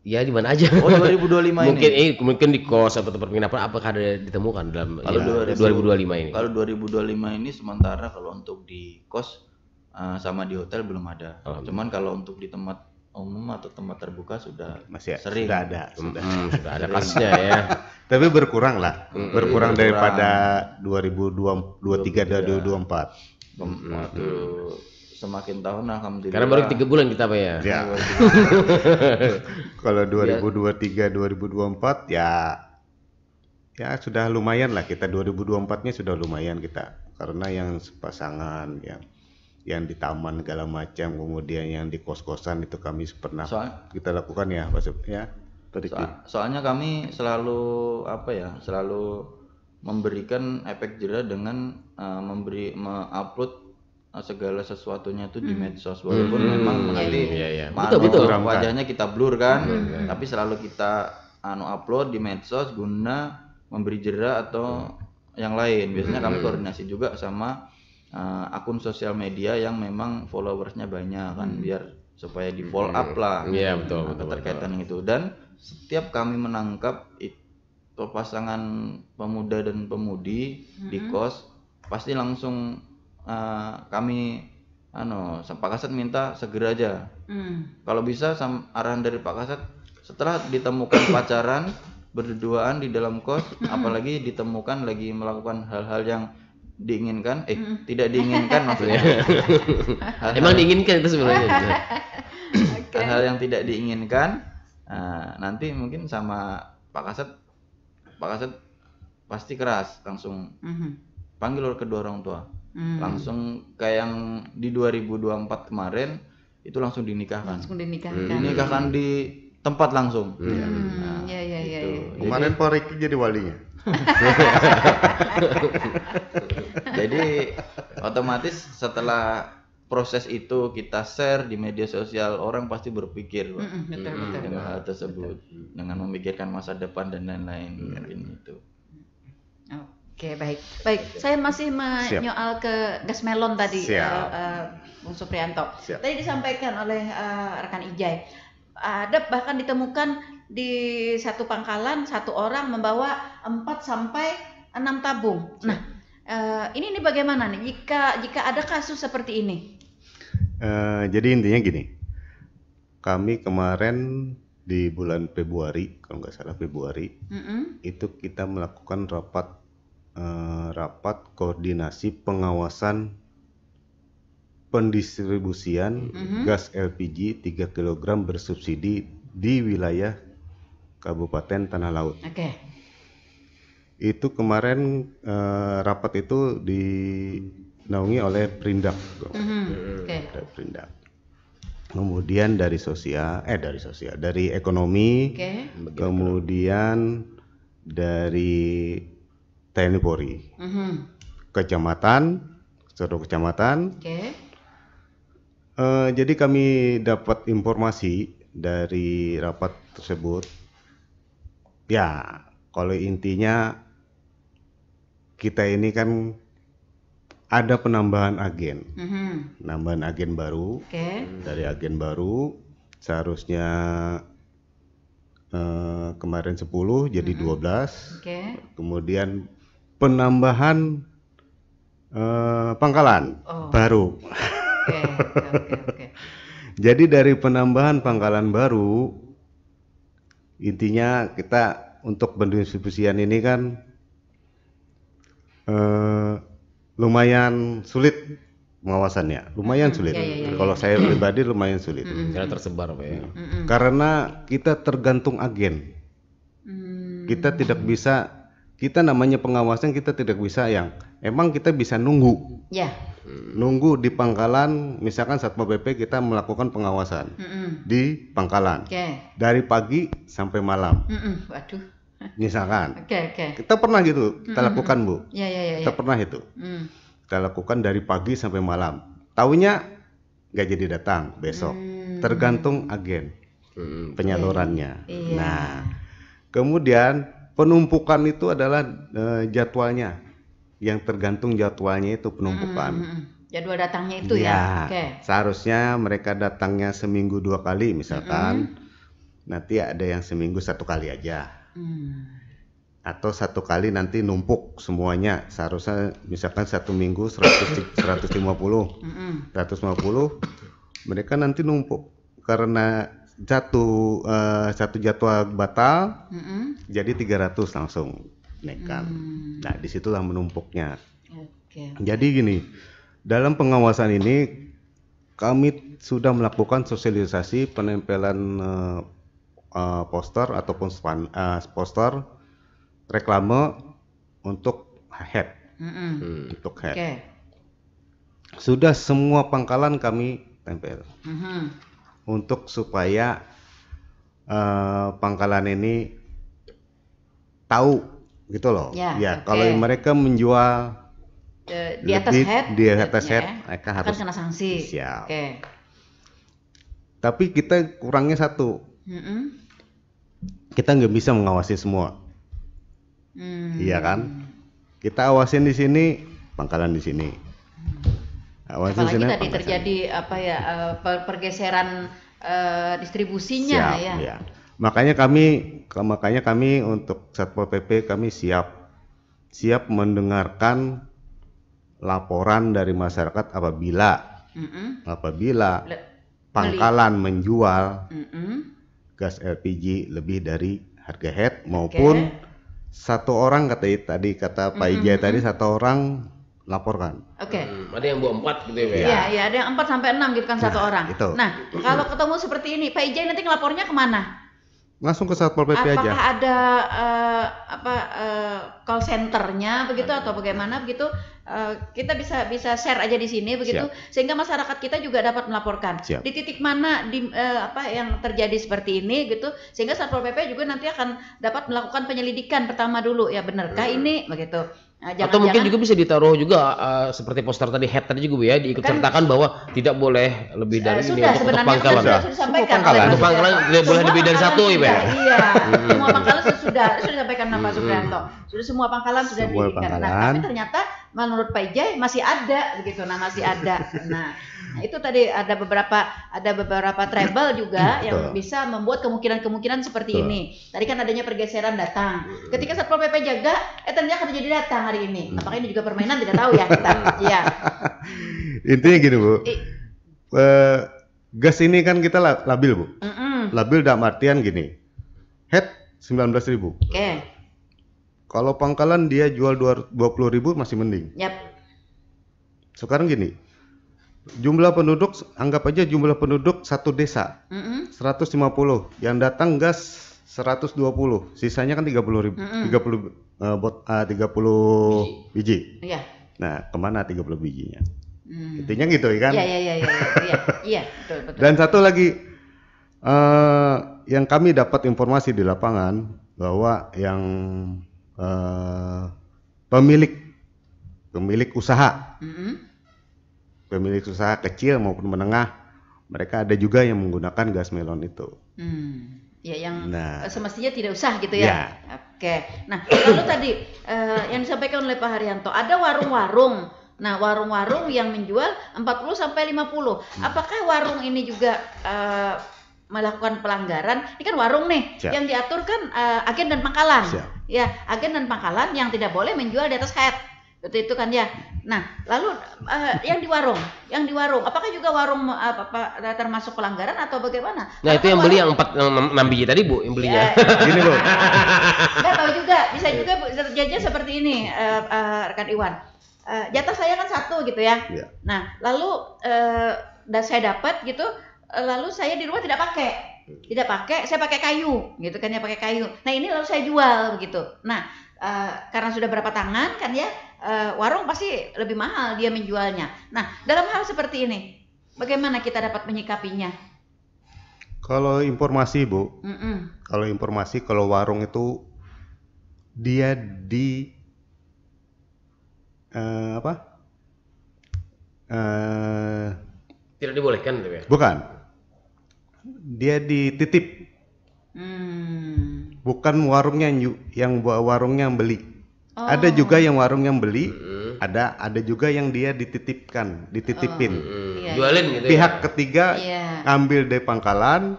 Ya di mana aja. 2025 ini. Mungkin di kos atau tempat penginapan apakah ada ditemukan dalam 2025 ini? Kalau 2025 ini sementara kalau untuk di kos sama di hotel belum ada. Cuman kalau untuk di tempat umum atau tempat terbuka sudah masih sering. Sudah ada kasusnya ya. Tapi berkurang lah, berkurang daripada 2023 dan 2024. Semakin tahun alhamdulillah. Karena baru 3 bulan kita Pak ya. Kalau 2023 2024 ya sudah lumayan lah kita, 2024-nya sudah lumayan kita, karena yang pasangan yang di taman segala macam, kemudian yang di kos-kosan itu kami pernah kita lakukan ya Pak ya. Soalnya kami selalu selalu memberikan efek jerah dengan mengupload segala sesuatunya itu di medsos, walaupun memang nanti betul. Wajahnya kita blur kan, tapi selalu kita upload di medsos guna memberi jera atau yang lain. Biasanya kami koordinasi juga sama akun sosial media yang memang followersnya banyak kan, biar supaya di follow up lah. Iya betul. Terkaitan itu. Dan setiap kami menangkap itu pasangan pemuda dan pemudi di kos, pasti langsung kami Pak Kasat minta segera aja. Kalau bisa arahan dari Pak Kasat, setelah ditemukan pacaran berduaan di dalam kos, apalagi ditemukan lagi melakukan hal-hal yang diinginkan, tidak diinginkan maksudnya. Emang diinginkan itu sebenarnya. Hal-hal yang tidak diinginkan, nanti mungkin sama Pak Kasat pasti keras, langsung panggil kedua orang tua. Langsung kayak yang di 2024 kemarin itu langsung dinikahkan. Dinikahkan di tempat langsung. Kemarin Pak Riki jadi walinya. Jadi otomatis setelah proses itu kita share di media sosial, orang pasti berpikir dengan hal tersebut, dengan memikirkan masa depan dan lain-lain. Itu. Oke, baik. Saya masih menyoal ke gas melon tadi, Bung Suprianto. Tadi disampaikan oleh rekan Ijai, ada bahkan ditemukan di satu pangkalan satu orang membawa 4 sampai 6 tabung. Nah, Ini bagaimana nih jika ada kasus seperti ini? Jadi intinya gini, kami kemarin di bulan Februari, kalau nggak salah Februari, itu kita melakukan rapat koordinasi pengawasan pendistribusian gas LPG 3 kg bersubsidi di wilayah Kabupaten Tanah Laut. Oke. Itu kemarin rapat itu dinaungi oleh Perindak. Perindak. Kemudian dari ekonomi, kemudian dari TNI Polri, seluruh kecamatan. Jadi kami dapat informasi dari rapat tersebut. Ya, kalau intinya kita ini kan ada penambahan agen, penambahan agen baru. Dari agen baru seharusnya kemarin 10 jadi 12. Kemudian penambahan pangkalan baru. Jadi dari penambahan pangkalan baru, intinya kita untuk pendistribusian ini kan lumayan sulit pengawasannya, lumayan sulit. Kalau saya pribadi lumayan sulit. Karena tersebar, Pak ya. Karena kita tergantung agen. Kita tidak bisa, kita namanya pengawasan kita tidak bisa yang emang kita bisa nunggu. Nunggu di pangkalan, misalkan Satpol PP kita melakukan pengawasan di pangkalan dari pagi sampai malam. Waduh. Misalkan, kita pernah gitu, kita lakukan Bu. Kita pernah itu, kita lakukan dari pagi sampai malam. Taunya nggak jadi datang besok, tergantung agen penyalurannya. Nah, kemudian penumpukan itu adalah jadwalnya. Yang tergantung jadwalnya itu penumpukan. Jadwal datangnya itu ya. Seharusnya mereka datangnya seminggu 2 kali misalkan. Nanti ada yang seminggu 1 kali aja. Atau 1 kali nanti numpuk semuanya. Seharusnya misalkan 1 minggu 150. Mereka nanti numpuk karena satu jadwal batal, jadi 300 langsung naikkan. Nah, disitulah menumpuknya. Jadi gini, dalam pengawasan ini kami sudah melakukan sosialisasi penempelan poster ataupun poster reklame untuk head. Untuk head. Sudah semua pangkalan kami tempel. Untuk supaya pangkalan ini tahu gitu loh. Kalau mereka menjual di atas head, mereka harus kena sanksi. Siap. Tapi kita kurangnya satu. Kita nggak bisa mengawasi semua. Iya kan? Kita awasin di sini, pangkalan di sini. Apalagi tadi terjadi pergeseran distribusinya. Makanya kami untuk Satpol PP kami siap mendengarkan laporan dari masyarakat apabila pangkalan menjual gas LPG lebih dari harga head maupun satu orang kata Pak Ijay tadi 1 orang laporkan. Ada yang bawa 4 gitu ya. Iya, ada yang 4 sampai 6 gitu kan 1 orang. Itu. Nah, kalau ketemu seperti ini, Pak Ijay nanti ngelapornya kemana? Langsung ke Satpol PP aja. Apakah ada call centernya begitu atau bagaimana begitu? Kita bisa share aja di sini begitu. Sehingga masyarakat kita juga dapat melaporkan. Di titik mana yang terjadi seperti ini gitu, sehingga Satpol PP juga nanti akan dapat melakukan penyelidikan pertama dulu, ya benarkah ini begitu. Atau mungkin juga bisa ditaruh juga seperti poster tadi, head tadi juga Bu ya, diikut sertakan bahwa tidak boleh lebih dari ini untuk pangkalan. Sudah disampaikan. Untuk pangkalan tidak boleh lebih dari 1 ya, Pak. Iya. Semua pangkalan sudah disampaikan Pak Suprianto. Sudah semua pangkalan sudah diikat. Nah, tapi ternyata menurut Pak Ijay masih ada gitu. Nah, masih ada. Nah, itu tadi ada beberapa trouble juga yang bisa membuat kemungkinan seperti ini. Tadi kan adanya pergeseran datang. Ketika Satpol PP jaga, ternyata akan jadi datang hari ini. Apakah ini juga permainan tidak tahu ya kita. Iya. Intinya gini, Bu. Gas ini kan kita labil, Bu. Labil dalam artian gini. Head 19.000. Oke. Kalau pangkalan dia jual 20.000 masih mending. Yap. Sekarang gini. Jumlah penduduk, anggap aja jumlah penduduk satu desa. 150. Yang datang gas 120. Sisanya kan 30 biji. Iya. Nah, kemana 30 bijinya? Intinya gitu kan? Iya, betul. Dan satu lagi yang kami dapat informasi di lapangan bahwa yang pemilik usaha, pemilik usaha kecil maupun menengah, mereka ada juga yang menggunakan gas melon itu. Ya, yang semestinya tidak usah gitu ya. Oke. Nah, lalu tadi yang disampaikan oleh Pak Haryanto, ada warung-warung. Nah, warung-warung yang menjual 40 sampai 50. Apakah warung ini juga melakukan pelanggaran? Ini kan warung nih, yang diatur kan agen dan pangkalan. Ya, agen dan pangkalan yang tidak boleh menjual di atas head. Itu kan ya. Nah, lalu yang di warung, apakah juga warung termasuk pelanggaran atau bagaimana? Nah, itu yang beli yang 6 biji tadi, Bu, yang belinya. Gini, Bu. Nggak tahu juga, bisa juga terjadi seperti ini, rekan Iwan. Jatah saya kan 1 gitu ya. Nah, lalu saya dapat gitu, lalu saya di rumah tidak pakai, saya pakai kayu, gitu kan ya, pakai kayu. Nah, ini lalu saya jual begitu. Nah, karena sudah berapa tangan kan ya, warung pasti lebih mahal dia menjualnya. Nah, dalam hal seperti ini, bagaimana kita dapat menyikapinya? Kalau informasi, Bu, kalau warung itu dia tidak dibolehkan gitu ya? Bukan. Dia dititip. Bukan warungnya yang beli. Ada juga yang warung yang beli, ada juga yang dia dititipin. Jualin gitu. Pihak ketiga ngambil dari pangkalan,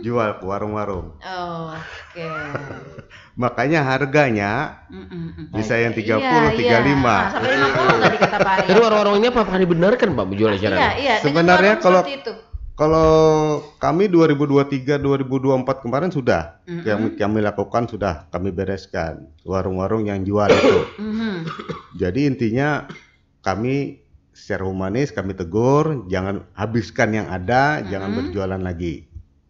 jual ke warung-warung. Oke. Makanya harganya bisa yang 30, 35. Sampai 50 tadi kata Pak Ari. Jadi warung-warung ini apakah dibenarkan, Pak, menjual secara? Iya. Sebenarnya kalau kami 2023, 2024 kemarin sudah kami lakukan, sudah kami bereskan warung-warung yang jual itu. Jadi intinya kami secara humanis kami tegur, jangan habiskan yang ada, jangan berjualan lagi.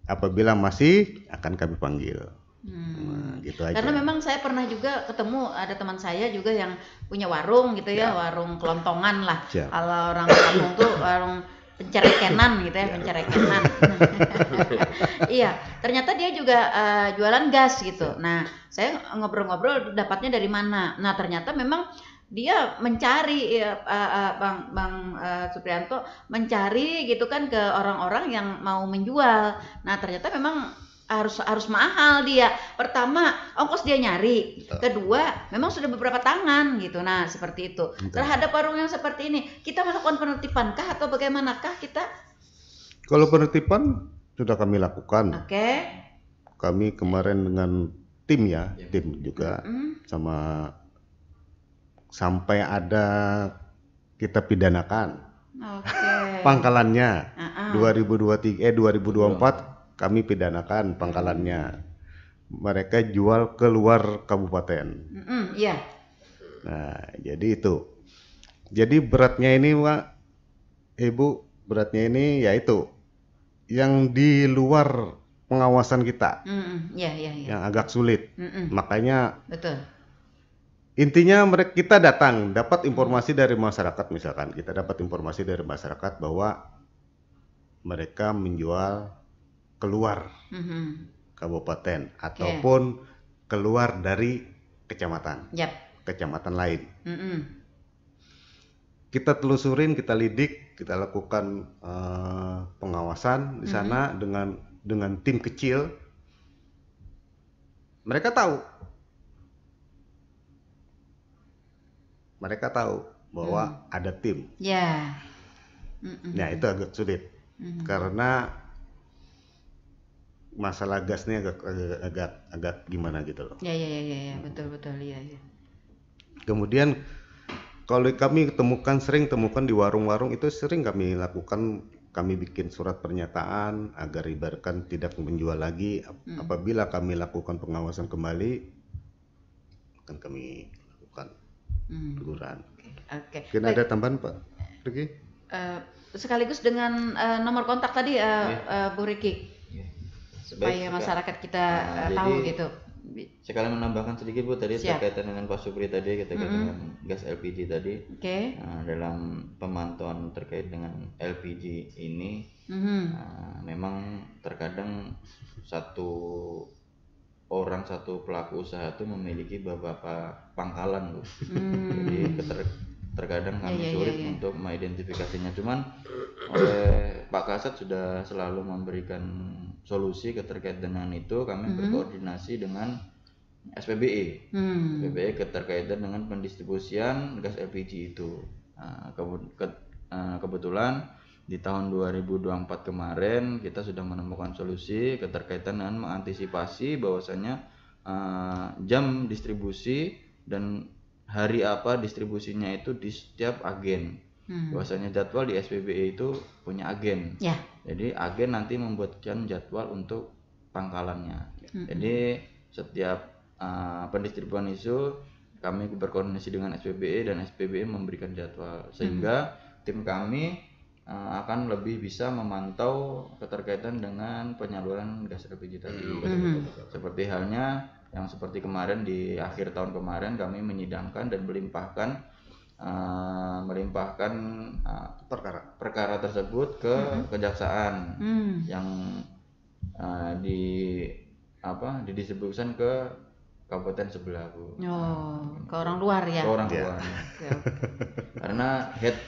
Apabila masih akan kami panggil. Nah, gitu aja. Karena memang saya pernah juga ketemu ada teman saya juga yang punya warung gitu ya, warung kelontongan lah. Kalau orang kampung tuh warung pencerekenan gitu ya, pencerekenan. Iya, ternyata dia juga jualan gas gitu. Nah, saya ngobrol-ngobrol dapatnya dari mana. Nah, ternyata memang dia mencari Bang Supriyanto mencari gitu kan ke orang-orang yang mau menjual. Nah, ternyata memang harus mahal dia. Pertama, ongkos dia nyari. Kedua, memang sudah beberapa tangan gitu. Nah, seperti itu. Terhadap warung yang seperti ini, kita melakukan penertiban kah atau bagaimanakah kita? Kalau penertiban sudah kami lakukan. Oke. Kami kemarin dengan tim juga sama sampai ada kita pidanakan. Pangkalannya 2024 kami pidanakan pangkalannya. Mereka jual keluar kabupaten. Iya. Nah, jadi itu. Jadi beratnya ini, Pak, Ibu, beratnya ini yaitu yang di luar pengawasan kita. Yang agak sulit. Makanya intinya kita dapat informasi dari masyarakat, misalkan kita dapat informasi dari masyarakat bahwa mereka menjual keluar kabupaten ataupun keluar dari kecamatan, kecamatan lain. Kita telusurin, kita lidik, kita lakukan pengawasan di sana dengan tim kecil. Mereka tahu mereka tahu bahwa ada tim. Ya. Nah itu agak sulit karena masalah gasnya agak gimana gitu loh. Ya, betul ya. Kemudian kalau kami sering temukan di warung-warung itu sering kami lakukan, kami bikin surat pernyataan agar ibaratkan tidak menjual lagi. Apabila kami lakukan pengawasan kembali akan kami lakukan teguran. Oke. Mungkin ada tambahan Pak Riki? Sekaligus dengan nomor kontak tadi Bu Riki, supaya masyarakat kita tahu gitu. Sekalian menambahkan sedikit Bu tadi terkaitan dengan Pak Supri tadi dengan gas LPG tadi. Dalam pemantauan terkait dengan LPG ini memang terkadang satu pelaku usaha itu memiliki beberapa pangkalan Bu. Jadi terkadang kami sulit untuk mengidentifikasinya. Cuman oleh Pak Kasat sudah selalu memberikan solusi terkait dengan itu. Kami berkoordinasi dengan SPBE. SPBE keterkaitan dengan pendistribusian gas LPG itu. Kebetulan di tahun 2024 kemarin kita sudah menemukan solusi keterkaitan dengan mengantisipasi bahwasanya jam distribusi dan hari apa distribusinya itu di setiap agen. Bahwasanya jadwal di SPBE itu punya agen. Jadi agen nanti membuatkan jadwal untuk pangkalannya. Jadi setiap pendistribusian itu kami berkoordinasi dengan SPBE dan SPBE memberikan jadwal sehingga tim kami akan lebih bisa memantau keterkaitan dengan penyaluran gas LPG tadi. Seperti halnya yang seperti kemarin di akhir tahun kemarin kami menyidangkan dan melimpahkan perkara tersebut ke kejaksaan yang didistribusikan ke kabupaten sebelah Bu. Ke orang luar ya. Ke orang luar. Karena head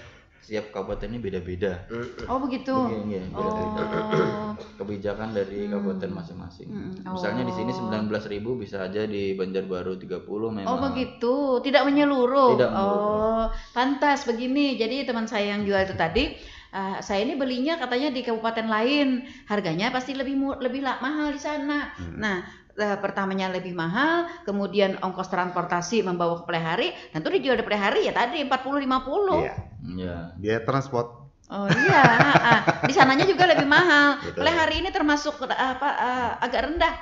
setiap kabupaten ini beda-beda. Begitu. Beda-beda. Kebijakan dari kabupaten masing-masing. Misalnya di sini 19.000 bisa aja di Banjarbaru 30 memang. Begitu. Tidak menyeluruh. Tidak menyeluruh. Pantas begini. Jadi teman saya yang jual itu tadi, saya ini belinya katanya di kabupaten lain, harganya pasti lebih mahal di sana. Nah, pertamanya lebih mahal, kemudian ongkos transportasi membawa ke Plehari, dan itu dijual di Plehari ya tadi 40-50. Iya. Biaya transport. Di sananya juga lebih mahal. Plehari ini termasuk agak rendah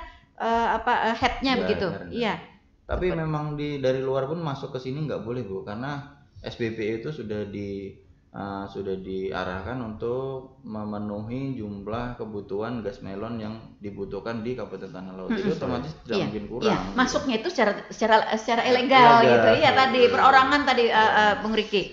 headnya begitu. Iya. Tapi memang dari luar pun masuk ke sini nggak boleh Bu, karena SPBE itu sudah diarahkan untuk memenuhi jumlah kebutuhan gas melon yang dibutuhkan di Kabupaten Tanah Laut. Jadi otomatis tidak mungkin kurang. Iya, masuknya itu secara ilegal gitu. Iya tadi perorangan tadi Bung Riki,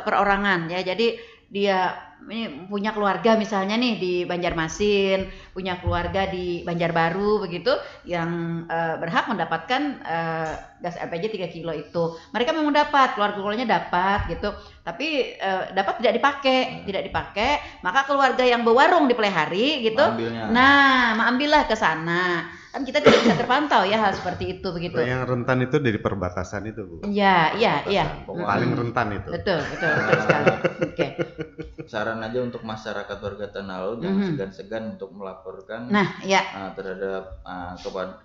perorangan ya. Jadi dia ini punya keluarga misalnya nih di Banjarmasin, punya keluarga di Banjarbaru begitu yang berhak mendapatkan gas LPG 3 kilo itu. Mereka memang dapat, keluarganya dapat gitu. Tapi dapat tidak dipakai, maka keluarga yang berwarung di Plehari gitu. Mengambillah ke sana. Kan kita tidak bisa terpantau ya hal seperti itu begitu. Yang rentan itu dari perbatasan itu Bu. Iya. Paling rentan itu. Betul sekali. Oke. Saran aja untuk masyarakat warga Tanah Laut jangan segan-segan untuk melaporkan terhadap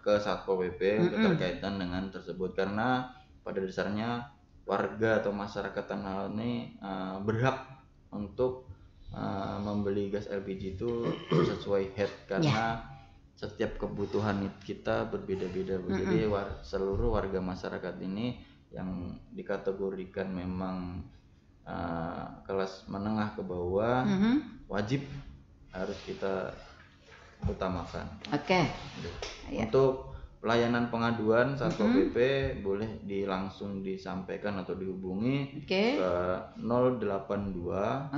ke Satpol PP berkaitan dengan tersebut, karena pada dasarnya warga atau masyarakat Tanah Laut ini berhak untuk membeli gas LPG itu sesuai head, karena setiap kebutuhan kita berbeda-beda. Jadi seluruh warga masyarakat ini yang dikategorikan memang kelas menengah ke bawah wajib harus kita utamakan. Untuk pelayanan pengaduan Satpol PP boleh langsung disampaikan atau dihubungi ke 082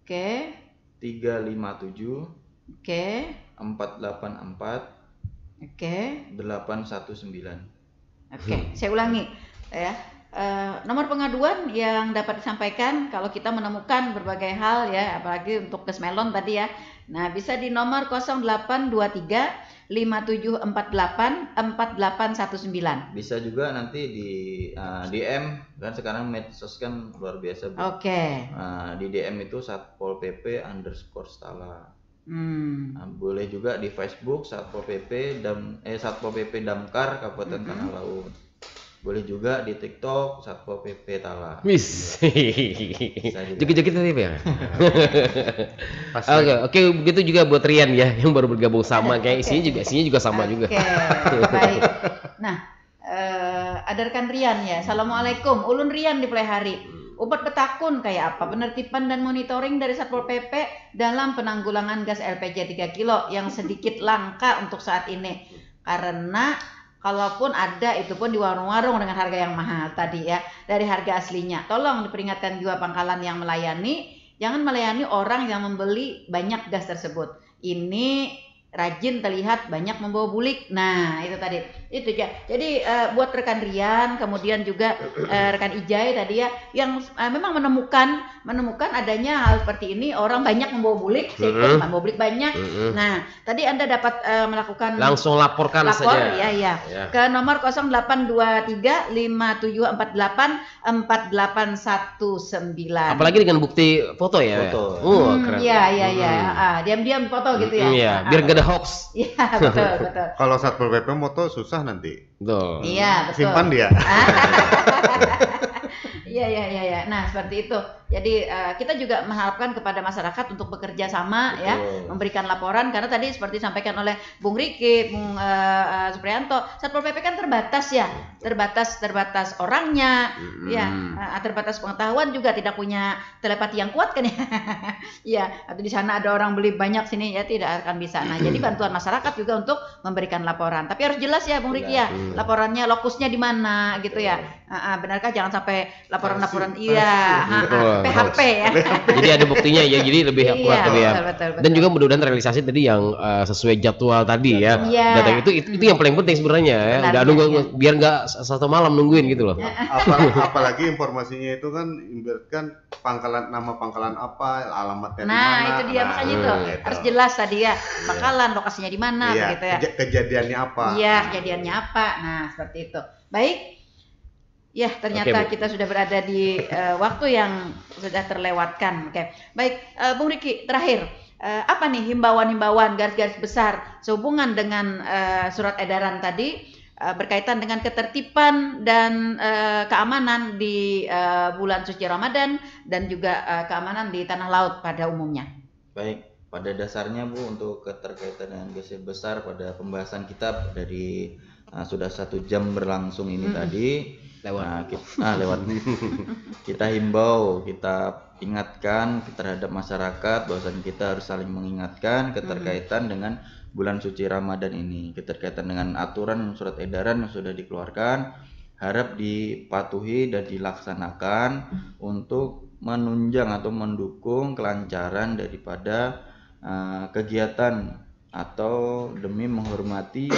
357 484 819. Saya ulangi ya. Nomor pengaduan yang dapat disampaikan kalau kita menemukan berbagai hal ya, apalagi untuk gas melon tadi ya, Nah, bisa di nomor 0823 5748 4819. Bisa juga nanti di DM, kan sekarang medsos kan luar biasa, Bu. Oke. Di DM itu Satpol PP _Stala. Boleh juga di Facebook Satpol PP Damkar Kabupaten Tanah Laut. Boleh juga di TikTok Satpol PP Tala. Wis. Joget-joget tadi ya. Oke, begitu juga buat Rian ya yang baru bergabung sama, kayak isinya juga sama juga. Baik. Nah, ada rekan Rian ya. Assalamualaikum. Ulun Rian di Plehari. Ubat petakun kayak apa penertiban dan monitoring dari Satpol PP dalam penanggulangan gas LPG 3 kilo yang sedikit langka untuk saat ini, karena kalaupun ada itu pun di warung-warung dengan harga yang mahal tadi ya, dari harga aslinya. Tolong diperingatkan juga pangkalan yang melayani, jangan melayani orang yang membeli banyak gas tersebut. Ini rajin terlihat banyak membawa bulik. Nah, itu tadi. Itu ya. Jadi buat rekan Rian, kemudian juga rekan Ijai tadi ya, yang memang menemukan adanya hal seperti ini, orang banyak membawa bulik, membawa bulik banyak. Nah, tadi Anda dapat melakukan langsung laporkan saja. Ya. Ke nomor 0823 5748 4819. Apalagi dengan bukti foto ya. Foto. Keren. Iya. Diam-diam foto gitu ya. Iya, biar enggak ada hoax. Iya, betul. Kalau Satpol PP moto susah nanti. Betul. Iya, betul. Simpan dia. Iya. Nah, seperti itu. Jadi kita juga mengharapkan kepada masyarakat untuk bekerja sama ya, memberikan laporan, karena tadi seperti disampaikan oleh Bung Riki, Bung Supriyanto, Satpol PP kan terbatas ya, terbatas orangnya, ya, terbatas pengetahuan juga, tidak punya telepati yang kuat kan ya, ya, atau di sana ada orang beli banyak sini ya tidak akan bisa. Nah, jadi bantuan masyarakat juga untuk memberikan laporan, tapi harus jelas ya Bung Riki ya, laporannya lokusnya di mana gitu ya, benarkah jangan sampai laporan-laporan PHP ya. Jadi ada buktinya ya, jadi lebih akurat ya. Betul. Dan juga mudah-mudahan terrealisasi tadi yang sesuai jadwal tadi ya. Data itu yang paling penting sebenarnya ya. Enggak nunggu, biar enggak satu malam nungguin gitu loh. Apalagi informasinya itu kan ibaratkan nama pangkalan apa, alamatnya di mana. Nah, itu dia makanya itu harus jelas tadi ya. Pangkalan, lokasinya di mana begitu ya. Kejadiannya apa? Iya, kejadiannya apa. Nah, seperti itu. Baik. Ya, ternyata kita sudah berada di waktu yang sudah terlewatkan. Oke. Baik, Bung Riki, terakhir, apa nih himbauan-himbauan garis-garis besar sehubungan dengan surat edaran tadi berkaitan dengan ketertiban dan keamanan di bulan suci Ramadan dan juga keamanan di tanah laut pada umumnya. Baik, pada dasarnya Bu, untuk keterkaitan dengan garis besar pada pembahasan kita dari sudah 1 jam berlangsung ini tadi. Lewat. Kita himbau, kita ingatkan terhadap masyarakat bahwasanya kita harus saling mengingatkan keterkaitan dengan bulan suci Ramadan ini, keterkaitan dengan aturan surat edaran yang sudah dikeluarkan, harap dipatuhi dan dilaksanakan untuk menunjang atau mendukung kelancaran daripada kegiatan atau demi menghormati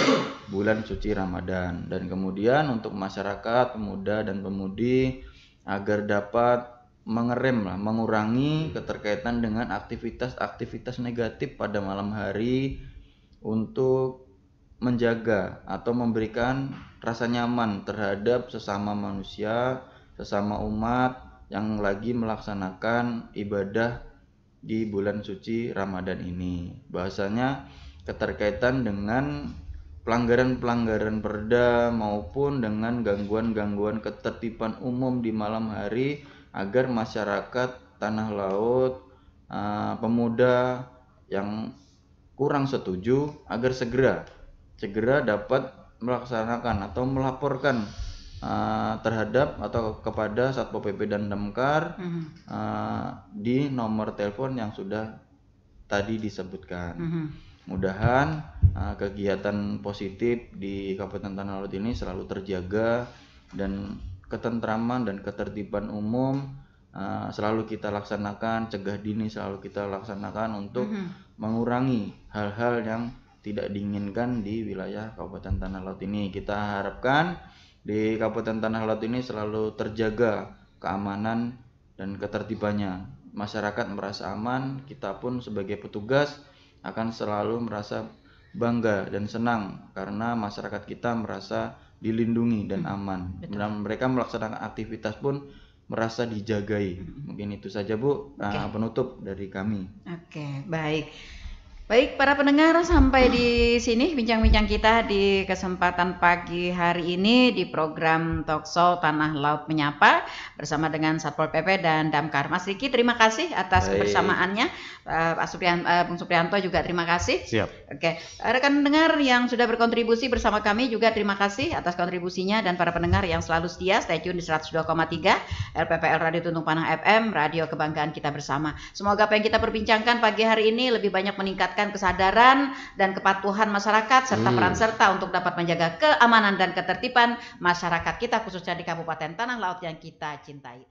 bulan suci Ramadan. Dan kemudian untuk masyarakat, pemuda dan pemudi agar dapat mengurangi keterkaitan dengan aktivitas negatif pada malam hari untuk menjaga atau memberikan rasa nyaman terhadap sesama manusia, sesama umat yang lagi melaksanakan ibadah di bulan suci Ramadan ini. Bahasanya keterkaitan dengan pelanggaran-pelanggaran perda maupun dengan gangguan-gangguan ketertiban umum di malam hari, agar masyarakat tanah laut, pemuda yang kurang setuju agar segera dapat melaksanakan atau melaporkan terhadap atau kepada Satpol PP dan Damkar di nomor telepon yang sudah tadi disebutkan. Mudahan kegiatan positif di Kabupaten Tanah Laut ini selalu terjaga dan ketentraman dan ketertiban umum selalu kita laksanakan, cegah dini selalu kita laksanakan untuk mengurangi hal-hal yang tidak diinginkan di wilayah Kabupaten Tanah Laut ini. Kita harapkan di Kabupaten Tanah Laut ini selalu terjaga keamanan dan ketertibannya. Masyarakat merasa aman, kita pun sebagai petugas akan selalu merasa bangga dan senang karena masyarakat kita merasa dilindungi dan aman. Dan mereka melaksanakan aktivitas pun merasa dijagai. Mungkin itu saja Bu, penutup dari kami. Oke, baik. Baik para pendengar, sampai di sini bincang-bincang kita di kesempatan pagi hari ini di program Talkshow Tanah Laut Menyapa bersama dengan Satpol PP dan Damkar. Mas Riki, terima kasih atas kebersamaannya. Bung Suprianto juga terima kasih. Siap. Oke, rekan pendengar yang sudah berkontribusi bersama kami juga terima kasih atas kontribusinya, dan para pendengar yang selalu setia stay tune di 102,3 RPPL Radio Tuntung Panang FM, radio kebanggaan kita bersama. Semoga apa yang kita perbincangkan pagi hari ini lebih banyak meningkatkan kesadaran dan kepatuhan masyarakat serta peran serta untuk dapat menjaga keamanan dan ketertiban masyarakat kita khususnya di Kabupaten Tanah Laut yang kita cintai.